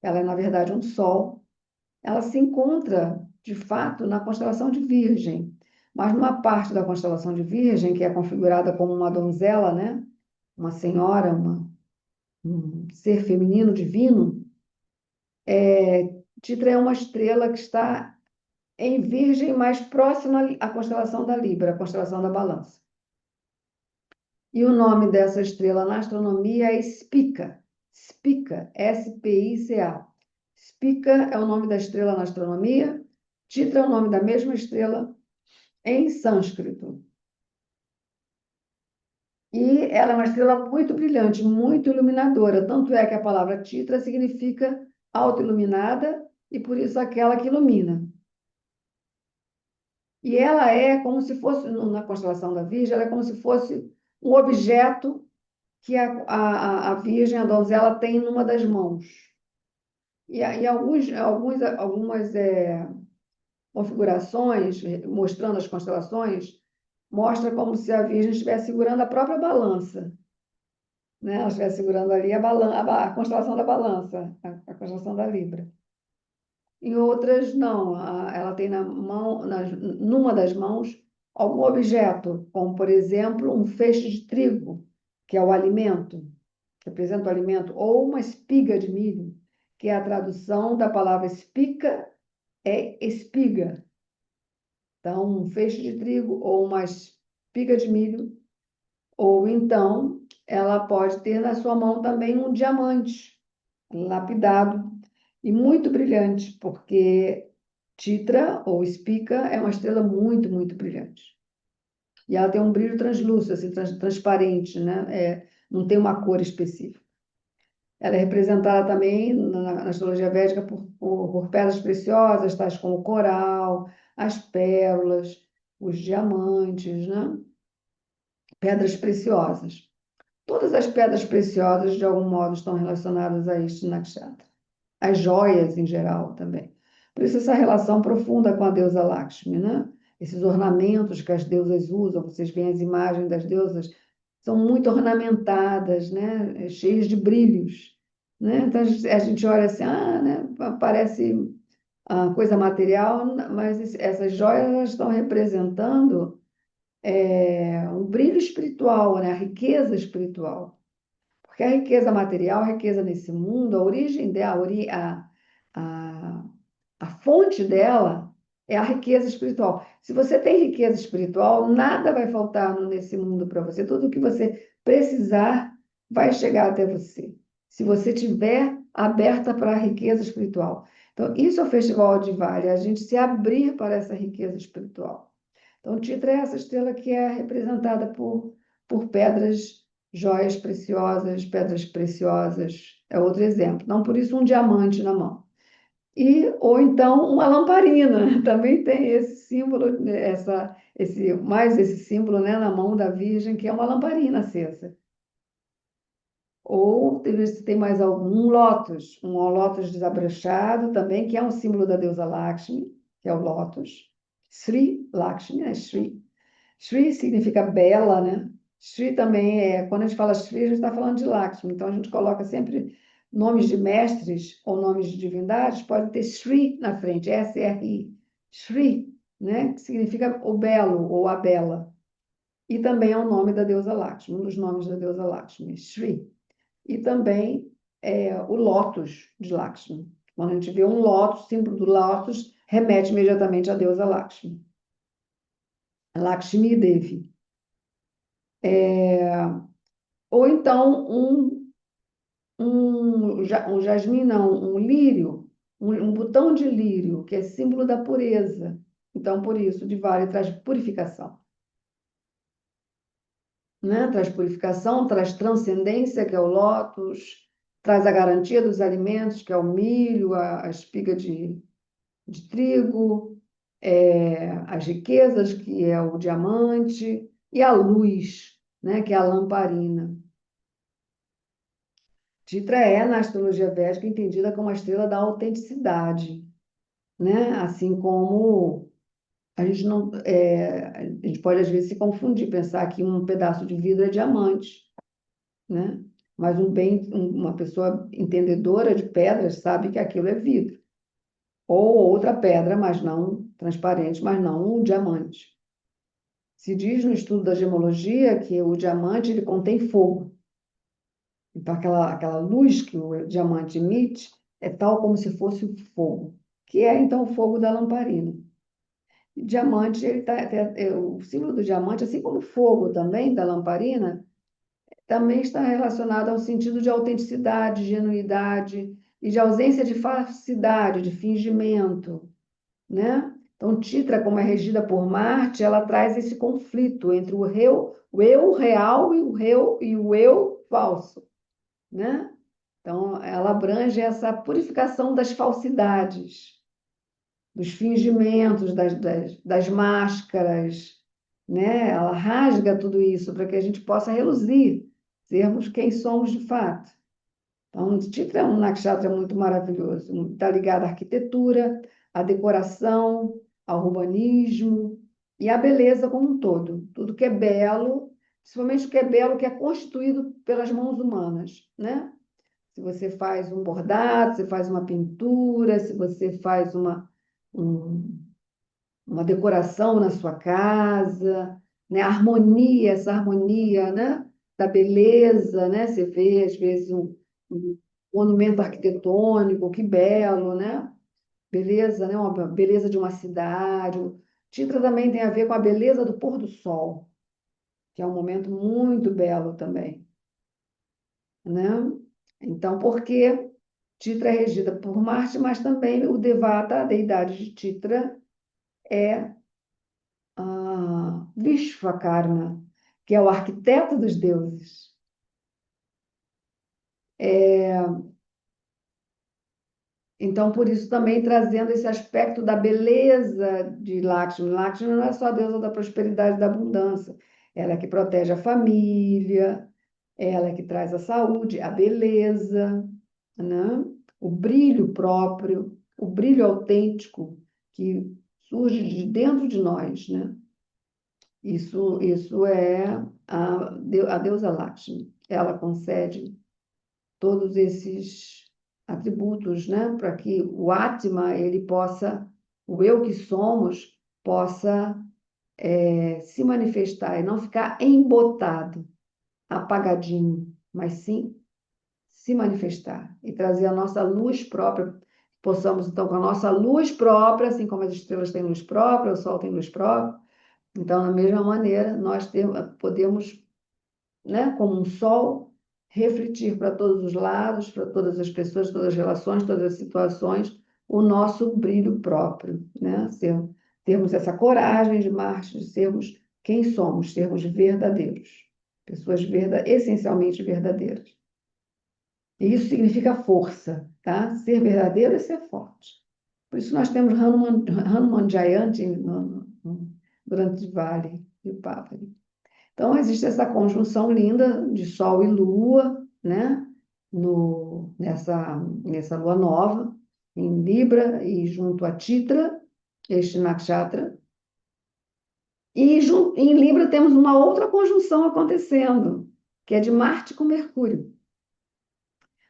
Ela é, na verdade, um sol. Ela se encontra, de fato, na constelação de Virgem, mas numa parte da constelação de Virgem, que é configurada como uma donzela, né? Uma senhora, um ser feminino divino, Titra é uma estrela que está em Virgem, mais próxima à constelação da Libra, a constelação da Balança. E o nome dessa estrela na astronomia é Spica. Spica, S-P-I-C-A. Spica é o nome da estrela na astronomia. Titra é o nome da mesma estrela em sânscrito. E ela é uma estrela muito brilhante, muito iluminadora. Tanto é que a palavra Titra significa autoiluminada e por isso aquela que ilumina. E ela é como se fosse, na constelação da Virgem, ela é como se fosse um objeto que a Virgem, a donzela, tem numa das mãos. E aí algumas configurações, mostrando as constelações, mostra como se a Virgem estivesse segurando a própria balança. Né? Ela estivesse segurando ali a constelação da balança, a constelação da Libra. Em outras, não. Ela tem numa das mãos algum objeto, como, por exemplo, um feixe de trigo, que é o alimento, que representa o alimento, ou uma espiga de milho, que é a tradução da palavra espica, é espiga. Então, um feixe de trigo ou uma espiga de milho, ou então ela pode ter na sua mão também um diamante lapidado e muito brilhante, porque Titra, ou Spica, é uma estrela muito, muito brilhante. E ela tem um brilho translúcido, assim, transparente, né? Não tem uma cor específica. Ela é representada também na astrologia védica por pedras preciosas, tais como o coral, as pérolas, os diamantes, né? Pedras preciosas. Todas as pedras preciosas, de algum modo, estão relacionadas a este nakshatra. As joias, em geral, também. Por isso, essa relação profunda com a deusa Lakshmi, né? Esses ornamentos que as deusas usam, vocês veem as imagens das deusas, são muito ornamentadas, né? Cheias de brilhos, né? Então, a gente olha assim, né? Parece coisa material, mas essas joias elas estão representando um brilho espiritual, né? A riqueza espiritual. Porque a riqueza material, a riqueza nesse mundo, a origem dela, a, a fonte dela é a riqueza espiritual. Se você tem riqueza espiritual, nada vai faltar nesse mundo para você. Tudo que você precisar vai chegar até você. Se você tiver aberta para a riqueza espiritual. Então, isso é o Festival de Vale, a gente se abrir para essa riqueza espiritual. Então, Titra é essa estrela que é representada por pedras, joias preciosas, pedras preciosas. É outro exemplo. Não por isso um diamante na mão. Ou então uma lamparina. Também tem esse símbolo, mais esse símbolo, né, na mão da Virgem, que é uma lamparina acesa. Ou se tem mais algum, um lótus desabrochado também, que é um símbolo da deusa Lakshmi, que é o lótus. Sri Lakshmi, né? Shri significa bela, né? Shri também quando a gente fala Shri, a gente está falando de Lakshmi. Então a gente coloca sempre nomes de mestres ou nomes de divindades, pode ter Shri na frente, S-R-I. Shri, né? Que significa o belo ou a bela. E também é o nome da deusa Lakshmi, um dos nomes da deusa Lakshmi, Shri. E também o lótus de Lakshmi. Quando a gente vê um lótus, símbolo do lótus, remete imediatamente à deusa Lakshmi. Lakshmi Devi. Ou então um jasmim, não, um lírio, um botão de lírio, que é símbolo da pureza. Então, por isso, de Vale traz purificação. Né? Traz purificação, traz transcendência, que é o lótus, traz a garantia dos alimentos, que é o milho, a espiga de trigo, as riquezas, que é o diamante, e a luz, né? Que é a lamparina. Titra é, na astrologia védica, entendida como a estrela da autenticidade, né? Assim como a gente não, a gente pode às vezes se confundir, pensar que um pedaço de vidro é diamante, né? Mas uma pessoa entendedora de pedras sabe que aquilo é vidro. Ou outra pedra, mas não transparente, mas não um diamante. Se diz no estudo da gemologia que o diamante ele contém fogo. Então, aquela luz que o diamante emite é tal como se fosse o fogo, que é então o fogo da lamparina. O diamante, o símbolo do diamante, assim como o fogo também da lamparina, também está relacionado ao sentido de autenticidade, genuidade e de ausência de falsidade, de fingimento, né? Então, Titra, como é regida por Marte, ela traz esse conflito entre o eu real e o eu falso, né? Então, ela abrange essa purificação das falsidades, dos fingimentos, das máscaras, né? Ela rasga tudo isso para que a gente possa reluzir, sermos quem somos de fato. Então, o Chitra é um nakshatra muito maravilhoso, está ligado à arquitetura, à decoração, ao urbanismo e à beleza como um todo. Tudo que é belo, principalmente o que é belo, que é constituído pelas mãos humanas, né? Se você faz um bordado, se faz uma pintura, se você faz um- uma decoração na sua casa, né? A harmonia, essa harmonia, né? Da beleza, né? Você vê, às vezes, um monumento arquitetônico, que belo, né? Beleza, né? Uma beleza de uma cidade. O Chitra também tem a ver com a beleza do pôr do sol, que é um momento muito belo também, né? Então, porque Titra é regida por Marte, mas também o Devata, a deidade de Titra, é Vishvakarma, que é o arquiteto dos deuses. Então, por isso também trazendo esse aspecto da beleza de Lakshmi. Lakshmi não é só a deusa da prosperidade e da abundância. Ela é que protege a família, ela é que traz a saúde, a beleza, né? O brilho próprio, o brilho autêntico que surge de dentro de nós, né? Isso é a deusa Lakshmi. Ela concede todos esses atributos, né, para que o Atma, ele possa, o eu que somos, possa se manifestar e não ficar embotado, apagadinho, mas sim se manifestar e trazer a nossa luz própria. Possamos, então, com a nossa luz própria, assim como as estrelas têm luz própria, o sol tem luz própria, então, da mesma maneira, podemos, né, como um sol, refletir para todos os lados, para todas as pessoas, todas as relações, todas as situações, o nosso brilho próprio, né? Termos essa coragem de Marte, de sermos quem somos, sermos verdadeiros, pessoas essencialmente verdadeiras. E isso significa força, tá? Ser verdadeiro é ser forte. Por isso nós temos Hanuman Jayanti durante o Vale de Pavari. Então, existe essa conjunção linda de Sol e Lua, né? Nessa lua nova, em Libra e junto a Titra, este nakshatra. E em Libra temos uma outra conjunção acontecendo, que é de Marte com Mercúrio.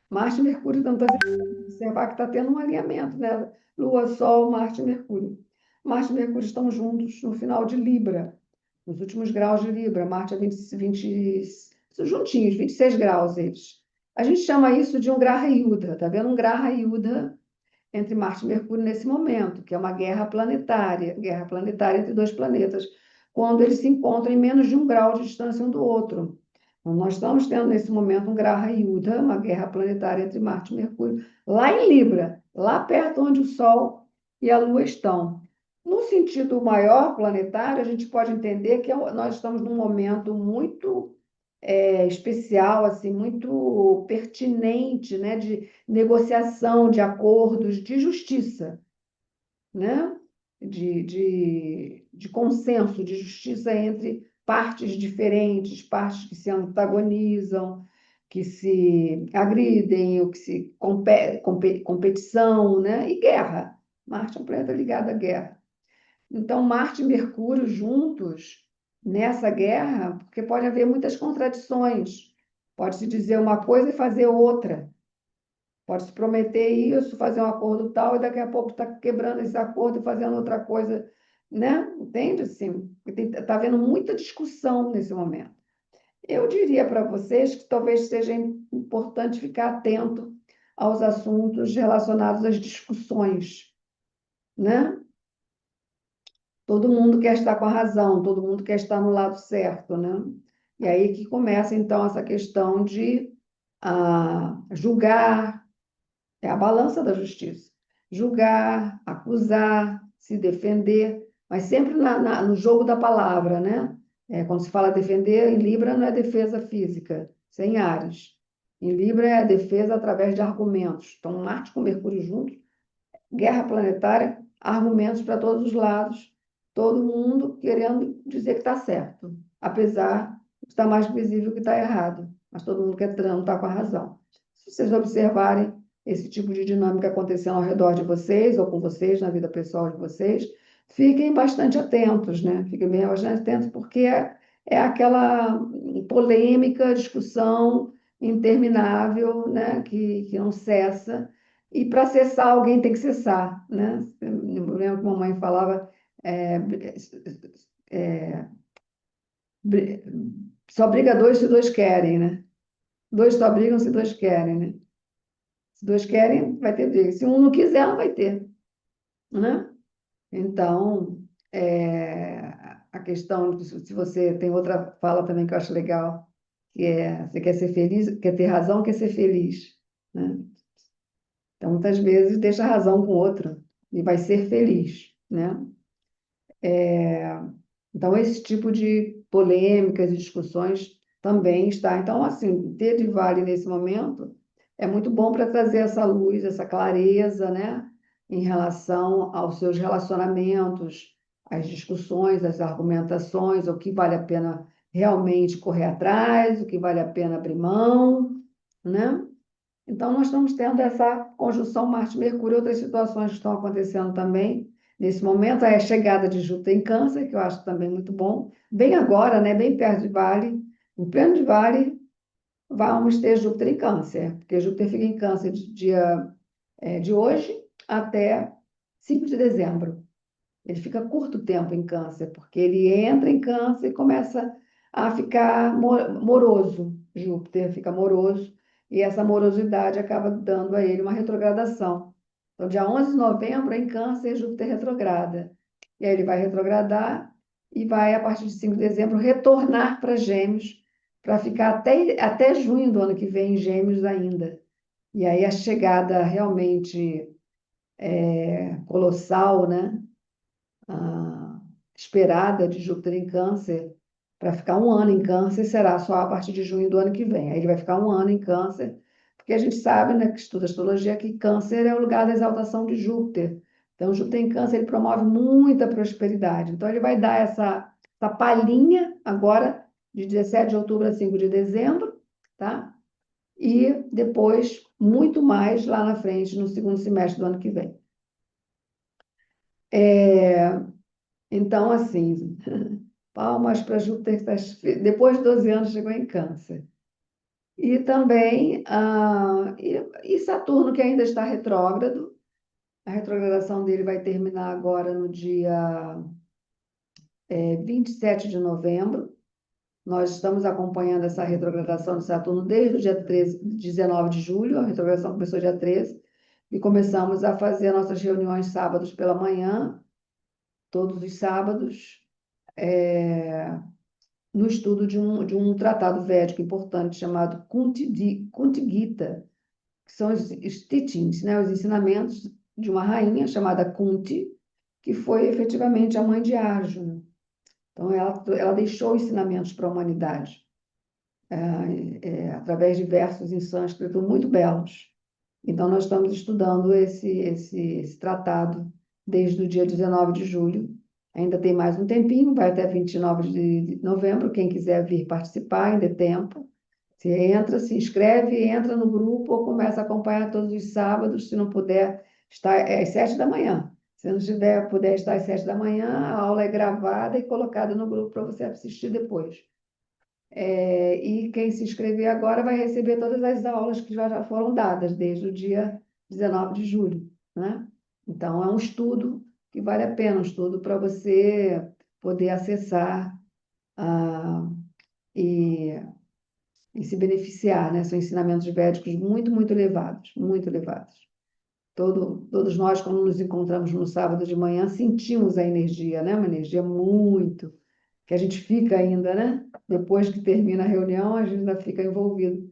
Marte e Mercúrio, então, observar que está tendo um alinhamento, né? Lua, Sol, Marte e Mercúrio. Marte e Mercúrio estão juntos no final de Libra, nos últimos graus de Libra. Marte é 20, juntinhos, 26 graus eles. A gente chama isso de um Graha Yuddha, tá vendo? Um Graha Yuddha entre Marte e Mercúrio nesse momento, que é uma guerra planetária entre dois planetas, quando eles se encontram em menos de um grau de distância um do outro. Então, nós estamos tendo nesse momento um Graha Yuddha, uma guerra planetária entre Marte e Mercúrio, lá em Libra, lá perto onde o Sol e a Lua estão. No sentido maior planetário, a gente pode entender que nós estamos num momento muito especial, assim, muito pertinente, né, de negociação, de acordos, de justiça, né, de consenso, de justiça entre partes diferentes, partes que se antagonizam, que se agridem, ou que se competição, né, e guerra. Marte é um planeta ligado à guerra. Então, Marte e Mercúrio juntos nessa guerra, porque pode haver muitas contradições. Pode-se dizer uma coisa e fazer outra. Pode-se prometer isso, fazer um acordo tal, e daqui a pouco está quebrando esse acordo e fazendo outra coisa, né? Entende? Assim, está havendo muita discussão nesse momento. Eu diria para vocês que talvez seja importante ficar atento aos assuntos relacionados às discussões, né? Todo mundo quer estar com a razão, todo mundo quer estar no lado certo, né? E aí que começa, então, essa questão de julgar, é a balança da justiça. Julgar, acusar, se defender, mas sempre no jogo da palavra, né? Quando se fala defender, em Libra não é defesa física, sem Ares. Em Libra é a defesa através de argumentos. Então, Marte com Mercúrio juntos, guerra planetária, argumentos para todos os lados, todo mundo querendo dizer que está certo, apesar de estar mais visível que está errado, mas todo mundo quer estar com a razão. Se vocês observarem esse tipo de dinâmica acontecendo ao redor de vocês ou com vocês, na vida pessoal de vocês, fiquem bastante atentos, né? Fiquem bem bastante atentos, porque é aquela polêmica, discussão interminável, né? Que não cessa, e para cessar, alguém tem que cessar, né? Eu lembro que a mamãe falava, é, é, bri- só briga dois se dois querem, né? Dois só brigam se dois querem, né? Se dois querem, vai ter briga. Se um não quiser, não vai ter, né? Então, a questão, se você tem outra fala também que eu acho legal, que é, você quer ser feliz, quer ter razão, quer ser feliz, né? Então, muitas vezes, deixa a razão com o outro e vai ser feliz, né? Então, esse tipo de polêmicas e discussões também está. Então, assim, ter de Vale nesse momento é muito bom para trazer essa luz, essa clareza, né, em relação aos seus relacionamentos, às discussões, às argumentações, o que vale a pena realmente correr atrás, o que vale a pena abrir mão, né? Então, nós estamos tendo essa conjunção Marte-Mercúrio, outras situações que estão acontecendo também. Nesse momento, é a chegada de Júpiter em Câncer, que eu acho também muito bom. Bem agora, né? Bem perto de Vale, em pleno de Vale, vamos ter Júpiter em Câncer, porque Júpiter fica em Câncer de hoje até 5 de dezembro. Ele fica curto tempo em Câncer, porque ele entra em Câncer e começa a ficar moroso. Júpiter fica moroso, e essa morosidade acaba dando a ele uma retrogradação. Então, dia 11 de novembro, em Câncer, Júpiter retrograda. E aí ele vai retrogradar e vai, a partir de 5 de dezembro, retornar para Gêmeos, para ficar até junho do ano que vem em Gêmeos ainda. E aí a chegada realmente colossal, né? ah, esperada de Júpiter em Câncer, para ficar um ano em Câncer, será só a partir de junho do ano que vem. Aí ele vai ficar um ano em Câncer, porque a gente sabe, né, que estuda astrologia, que Câncer é o lugar da exaltação de Júpiter. Então, Júpiter em Câncer, ele promove muita prosperidade. Então, ele vai dar essa palhinha agora, de 17 de outubro a 5 de dezembro, tá? E depois, muito mais lá na frente, no segundo semestre do ano que vem. Então, assim, palmas para Júpiter, que depois de 12 anos chegou em Câncer. E também e Saturno, que ainda está retrógrado. A retrogradação dele vai terminar agora no dia 27 de novembro. Nós estamos acompanhando essa retrogradação de Saturno desde o dia 13, 19 de julho. A retrogradação começou dia 13. E começamos a fazer nossas reuniões sábados pela manhã, todos os sábados. No estudo de um tratado védico importante chamado Kunti Gita, que são os teachings, né, os ensinamentos de uma rainha chamada Kunti, que foi efetivamente a mãe de Arjuna. Então, ela deixou ensinamentos para a humanidade, através de versos em sânscrito muito belos. Então, nós estamos estudando esse tratado desde o dia 19 de julho. Ainda tem mais um tempinho, vai até 29 de novembro. Quem quiser vir participar, ainda é tempo. Você entra, se inscreve, entra no grupo ou começa a acompanhar todos os sábados. Se não puder, estar às 7 da manhã. Se não puder estar às 7 da manhã, a aula é gravada e colocada no grupo para você assistir depois. E quem se inscrever agora vai receber todas as aulas que já foram dadas desde o dia 19 de julho, né? Então, é um estudo que vale a pena, um estudo para você poder acessar e, e se beneficiar, né? São ensinamentos védicos muito, muito elevados, muito elevados. Todos nós, quando nos encontramos no sábado de manhã, sentimos a energia, né? Uma energia muito que a gente fica ainda, né? Depois que termina a reunião, a gente ainda fica envolvido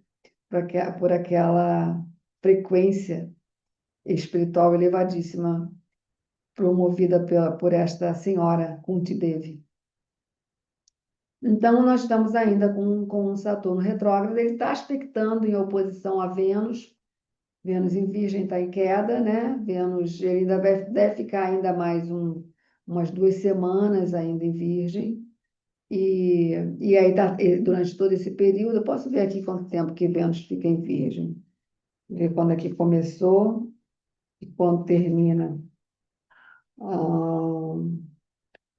por aquela frequência espiritual elevadíssima promovida por esta senhora Kunti Devi. Então, nós estamos ainda com Saturno retrógrado, ele está aspectando em oposição a Vênus. Vênus em Virgem está em queda, né? Vênus, ele ainda deve ficar ainda mais umas 2 semanas ainda em Virgem. E aí, durante todo esse período, eu posso ver aqui quanto tempo que Vênus fica em Virgem, ver quando é que começou e quando termina. Ah,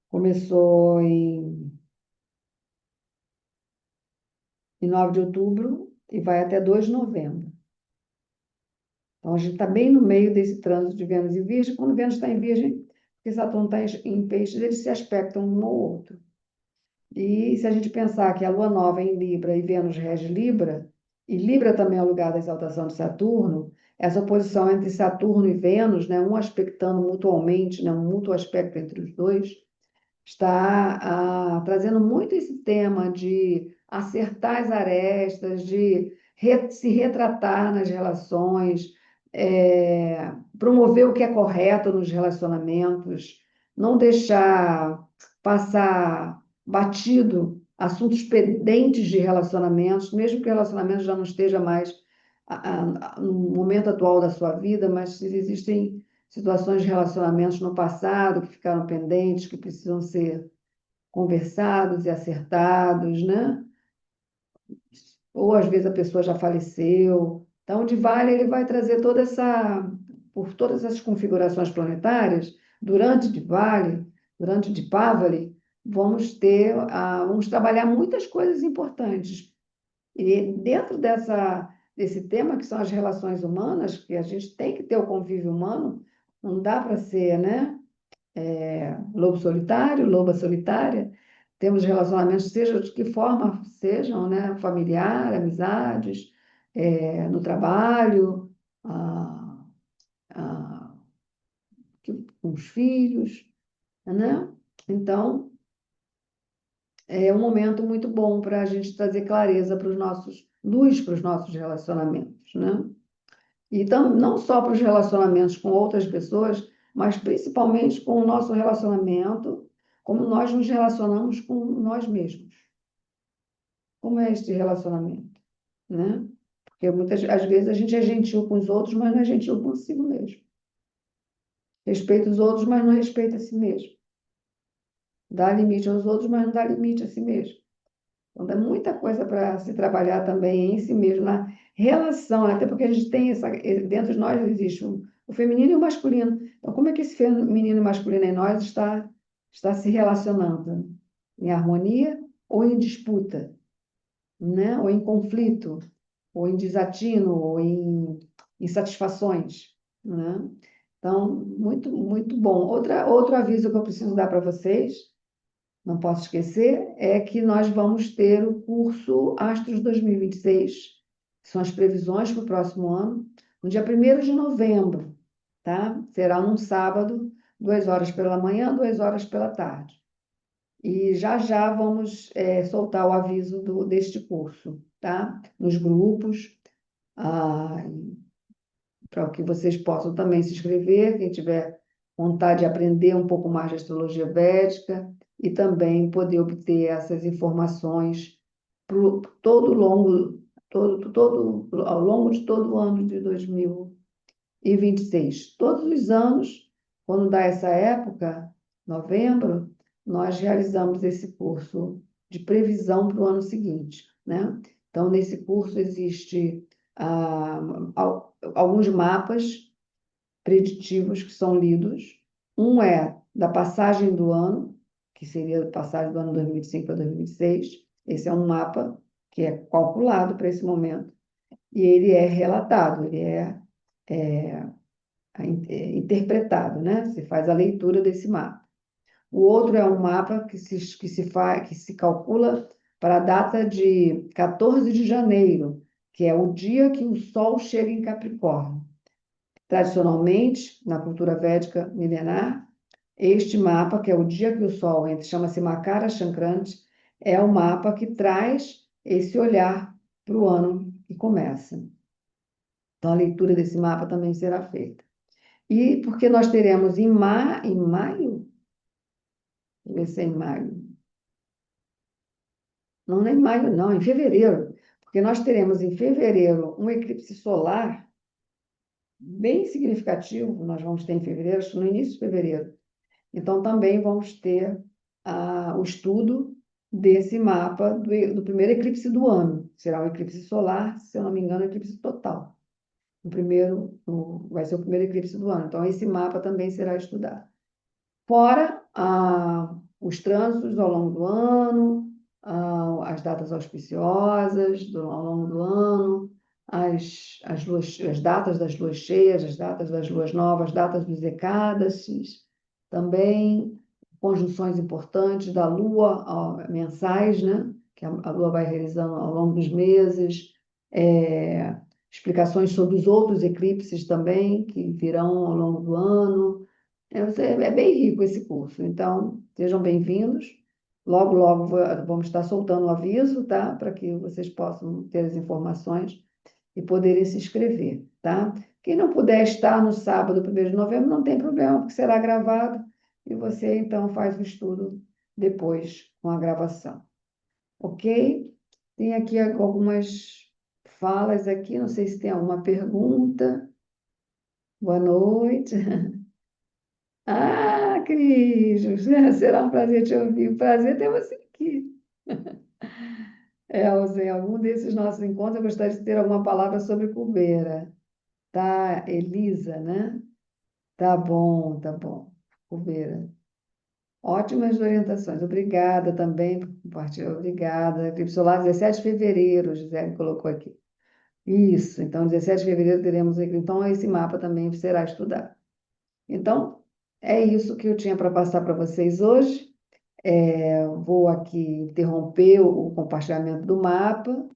começou em 9 de outubro e vai até 2 de novembro. Então, a gente está bem no meio desse trânsito de Vênus em Virgem. Quando Vênus está em Virgem, porque Saturno está em Peixes, eles se aspectam um ao outro. E se a gente pensar que a Lua nova é em Libra e Vênus rege Libra, e Libra também é o lugar da exaltação de Saturno, essa oposição entre Saturno e Vênus, né, um aspectando mutualmente, né, um mútuo aspecto entre os dois, está trazendo muito esse tema de acertar as arestas, de se retratar nas relações, promover o que é correto nos relacionamentos, não deixar passar batido assuntos pendentes de relacionamentos, mesmo que o relacionamento já não esteja mais no momento atual da sua vida, mas se existem situações de relacionamentos no passado que ficaram pendentes, que precisam ser conversados e acertados, né? Ou às vezes a pessoa já faleceu. Então, o Diwali ele vai trazer por todas essas configurações planetárias, durante Diwali, durante Deepavali, vamos trabalhar muitas coisas importantes. E dentro desse tema, que são as relações humanas, que a gente tem que ter o convívio humano, não dá para ser, né? Lobo solitário, loba solitária, temos relacionamentos, seja de que forma sejam, né? Familiar, amizades, no trabalho, ah, ah, com os filhos, né? Então, é um momento muito bom para a gente trazer clareza para os luz para os nossos relacionamentos, né? Então, não só para os relacionamentos com outras pessoas, mas principalmente com o nosso relacionamento, como nós nos relacionamos com nós mesmos. Como é este relacionamento, né? Porque muitas às vezes a gente é gentil com os outros, mas não é gentil consigo mesmo. Respeita os outros, mas não respeita a si mesmo. Dá limite aos outros, mas não dá limite a si mesmo. Então, dá muita coisa para se trabalhar também em si mesmo, na relação, até porque a gente tem dentro de nós existe o feminino e o masculino. Então, como é que esse feminino e masculino em nós está se relacionando? Em harmonia ou em disputa, né? Ou em conflito, ou em desatino, ou em insatisfações, né? Então, muito, muito bom. Outro aviso que eu preciso dar para vocês, não posso esquecer, é que nós vamos ter o curso Astros 2026, que são as previsões para o próximo ano, no dia 1º de novembro, tá? Será num sábado, 2 horas pela manhã, 2 horas pela tarde. E já já vamos soltar o aviso deste curso, tá? Nos grupos, para que vocês possam também se inscrever, quem tiver vontade de aprender um pouco mais de astrologia védica e também poder obter essas informações ao longo de todo o ano de 2026. Todos os anos, quando dá essa época, novembro, nós realizamos esse curso de previsão para o ano seguinte, né? Então, nesse curso existe alguns mapas preditivos que são lidos. Um é da passagem do ano, que seria a passagem do ano 2025 para 2026. Esse é um mapa que é calculado para esse momento. E ele é relatado, ele é, interpretado, né? Se faz a leitura desse mapa. O outro é um mapa que se calcula para a data de 14 de janeiro, que é o dia que o Sol chega em Capricórnio. Tradicionalmente, na cultura védica milenar, este mapa, que é o dia que o Sol entra, chama-se Makara Sankranti, é o mapa que traz esse olhar para o ano que começa. Então, a leitura desse mapa também será feita. E porque nós teremos em maio, deixa eu ver se é em maio, não é em maio, não, em fevereiro, porque nós teremos em fevereiro um eclipse solar bem significativo, nós vamos ter em fevereiro, acho que no início de fevereiro. Então, também vamos ter o estudo desse mapa do primeiro eclipse do ano. Será um eclipse solar, se eu não me engano, eclipse total. Vai ser o primeiro eclipse do ano. Então, esse mapa também será estudado. Fora os trânsitos ao longo do ano, as datas auspiciosas ao longo do ano, as datas das luas cheias, as datas das luas novas, datas dos ecádasis, também conjunções importantes da lua, mensais, né? Que a lua vai realizando ao longo dos meses, explicações sobre os outros eclipses também, que virão ao longo do ano. É bem rico esse curso, então sejam bem-vindos. Logo, logo vamos estar soltando o aviso, tá? Para que vocês possam ter as informações e poderem se inscrever, tá? Quem não puder estar no sábado, 1º de novembro, não tem problema, porque será gravado e você então faz o estudo depois com a gravação, ok? Tem aqui algumas falas aqui. Não sei se tem alguma pergunta. Boa noite. Ah, Cris, será um prazer te ouvir. Prazer ter você aqui. Elza, em algum desses nossos encontros, eu gostaria de ter alguma palavra sobre Cubeira. Tá, Elisa, né? Tá bom, tá bom. Cubeira. Ótimas orientações. Obrigada também por compartilhar. Obrigada. Eclipse solar 17 de fevereiro, Gisele colocou aqui. Isso, então 17 de fevereiro teremos. Então, esse mapa também será estudado. Então, é isso que eu tinha para passar para vocês hoje. Vou aqui interromper o compartilhamento do mapa,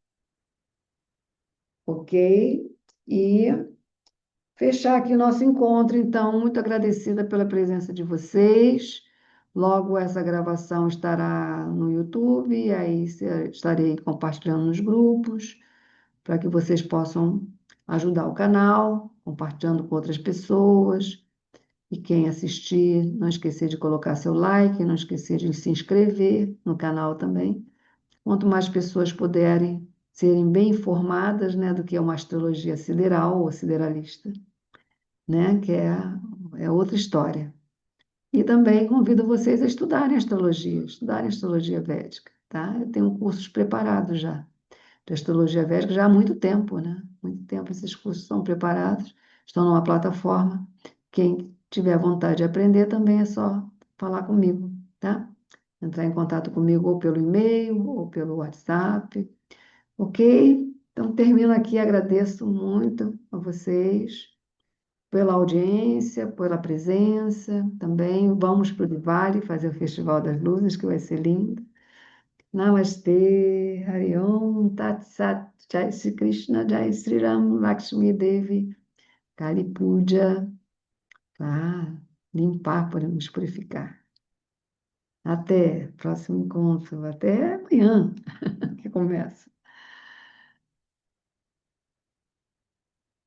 ok? E fechar aqui o nosso encontro. Então, muito agradecida pela presença de vocês. Logo, essa gravação estará no YouTube, e aí estarei compartilhando nos grupos, para que vocês possam ajudar o canal, compartilhando com outras pessoas. E quem assistir, não esquecer de colocar seu like, não esquecer de se inscrever no canal também. Quanto mais pessoas puderem serem bem informadas, né, do que é uma astrologia sideral ou sideralista, né, que é outra história. E também convido vocês a estudarem astrologia védica, tá? Eu tenho cursos preparados já de astrologia védica já há muito tempo, né? Muito tempo esses cursos são preparados, estão numa plataforma. Quem tiver vontade de aprender também é só falar comigo, tá? Entrar em contato comigo ou pelo e-mail ou pelo WhatsApp, ok? Então termino aqui, agradeço muito a vocês pela audiência, pela presença também. Vamos para o Diwali fazer o Festival das Luzes, que vai ser lindo. Namastê, Hari Om, Tat Sat, Jai Sri Krishna, Jai Sri Ram, Lakshmi Devi, Kali Puja. Ah, limpar, podemos purificar. Até próximo encontro, até amanhã que começa.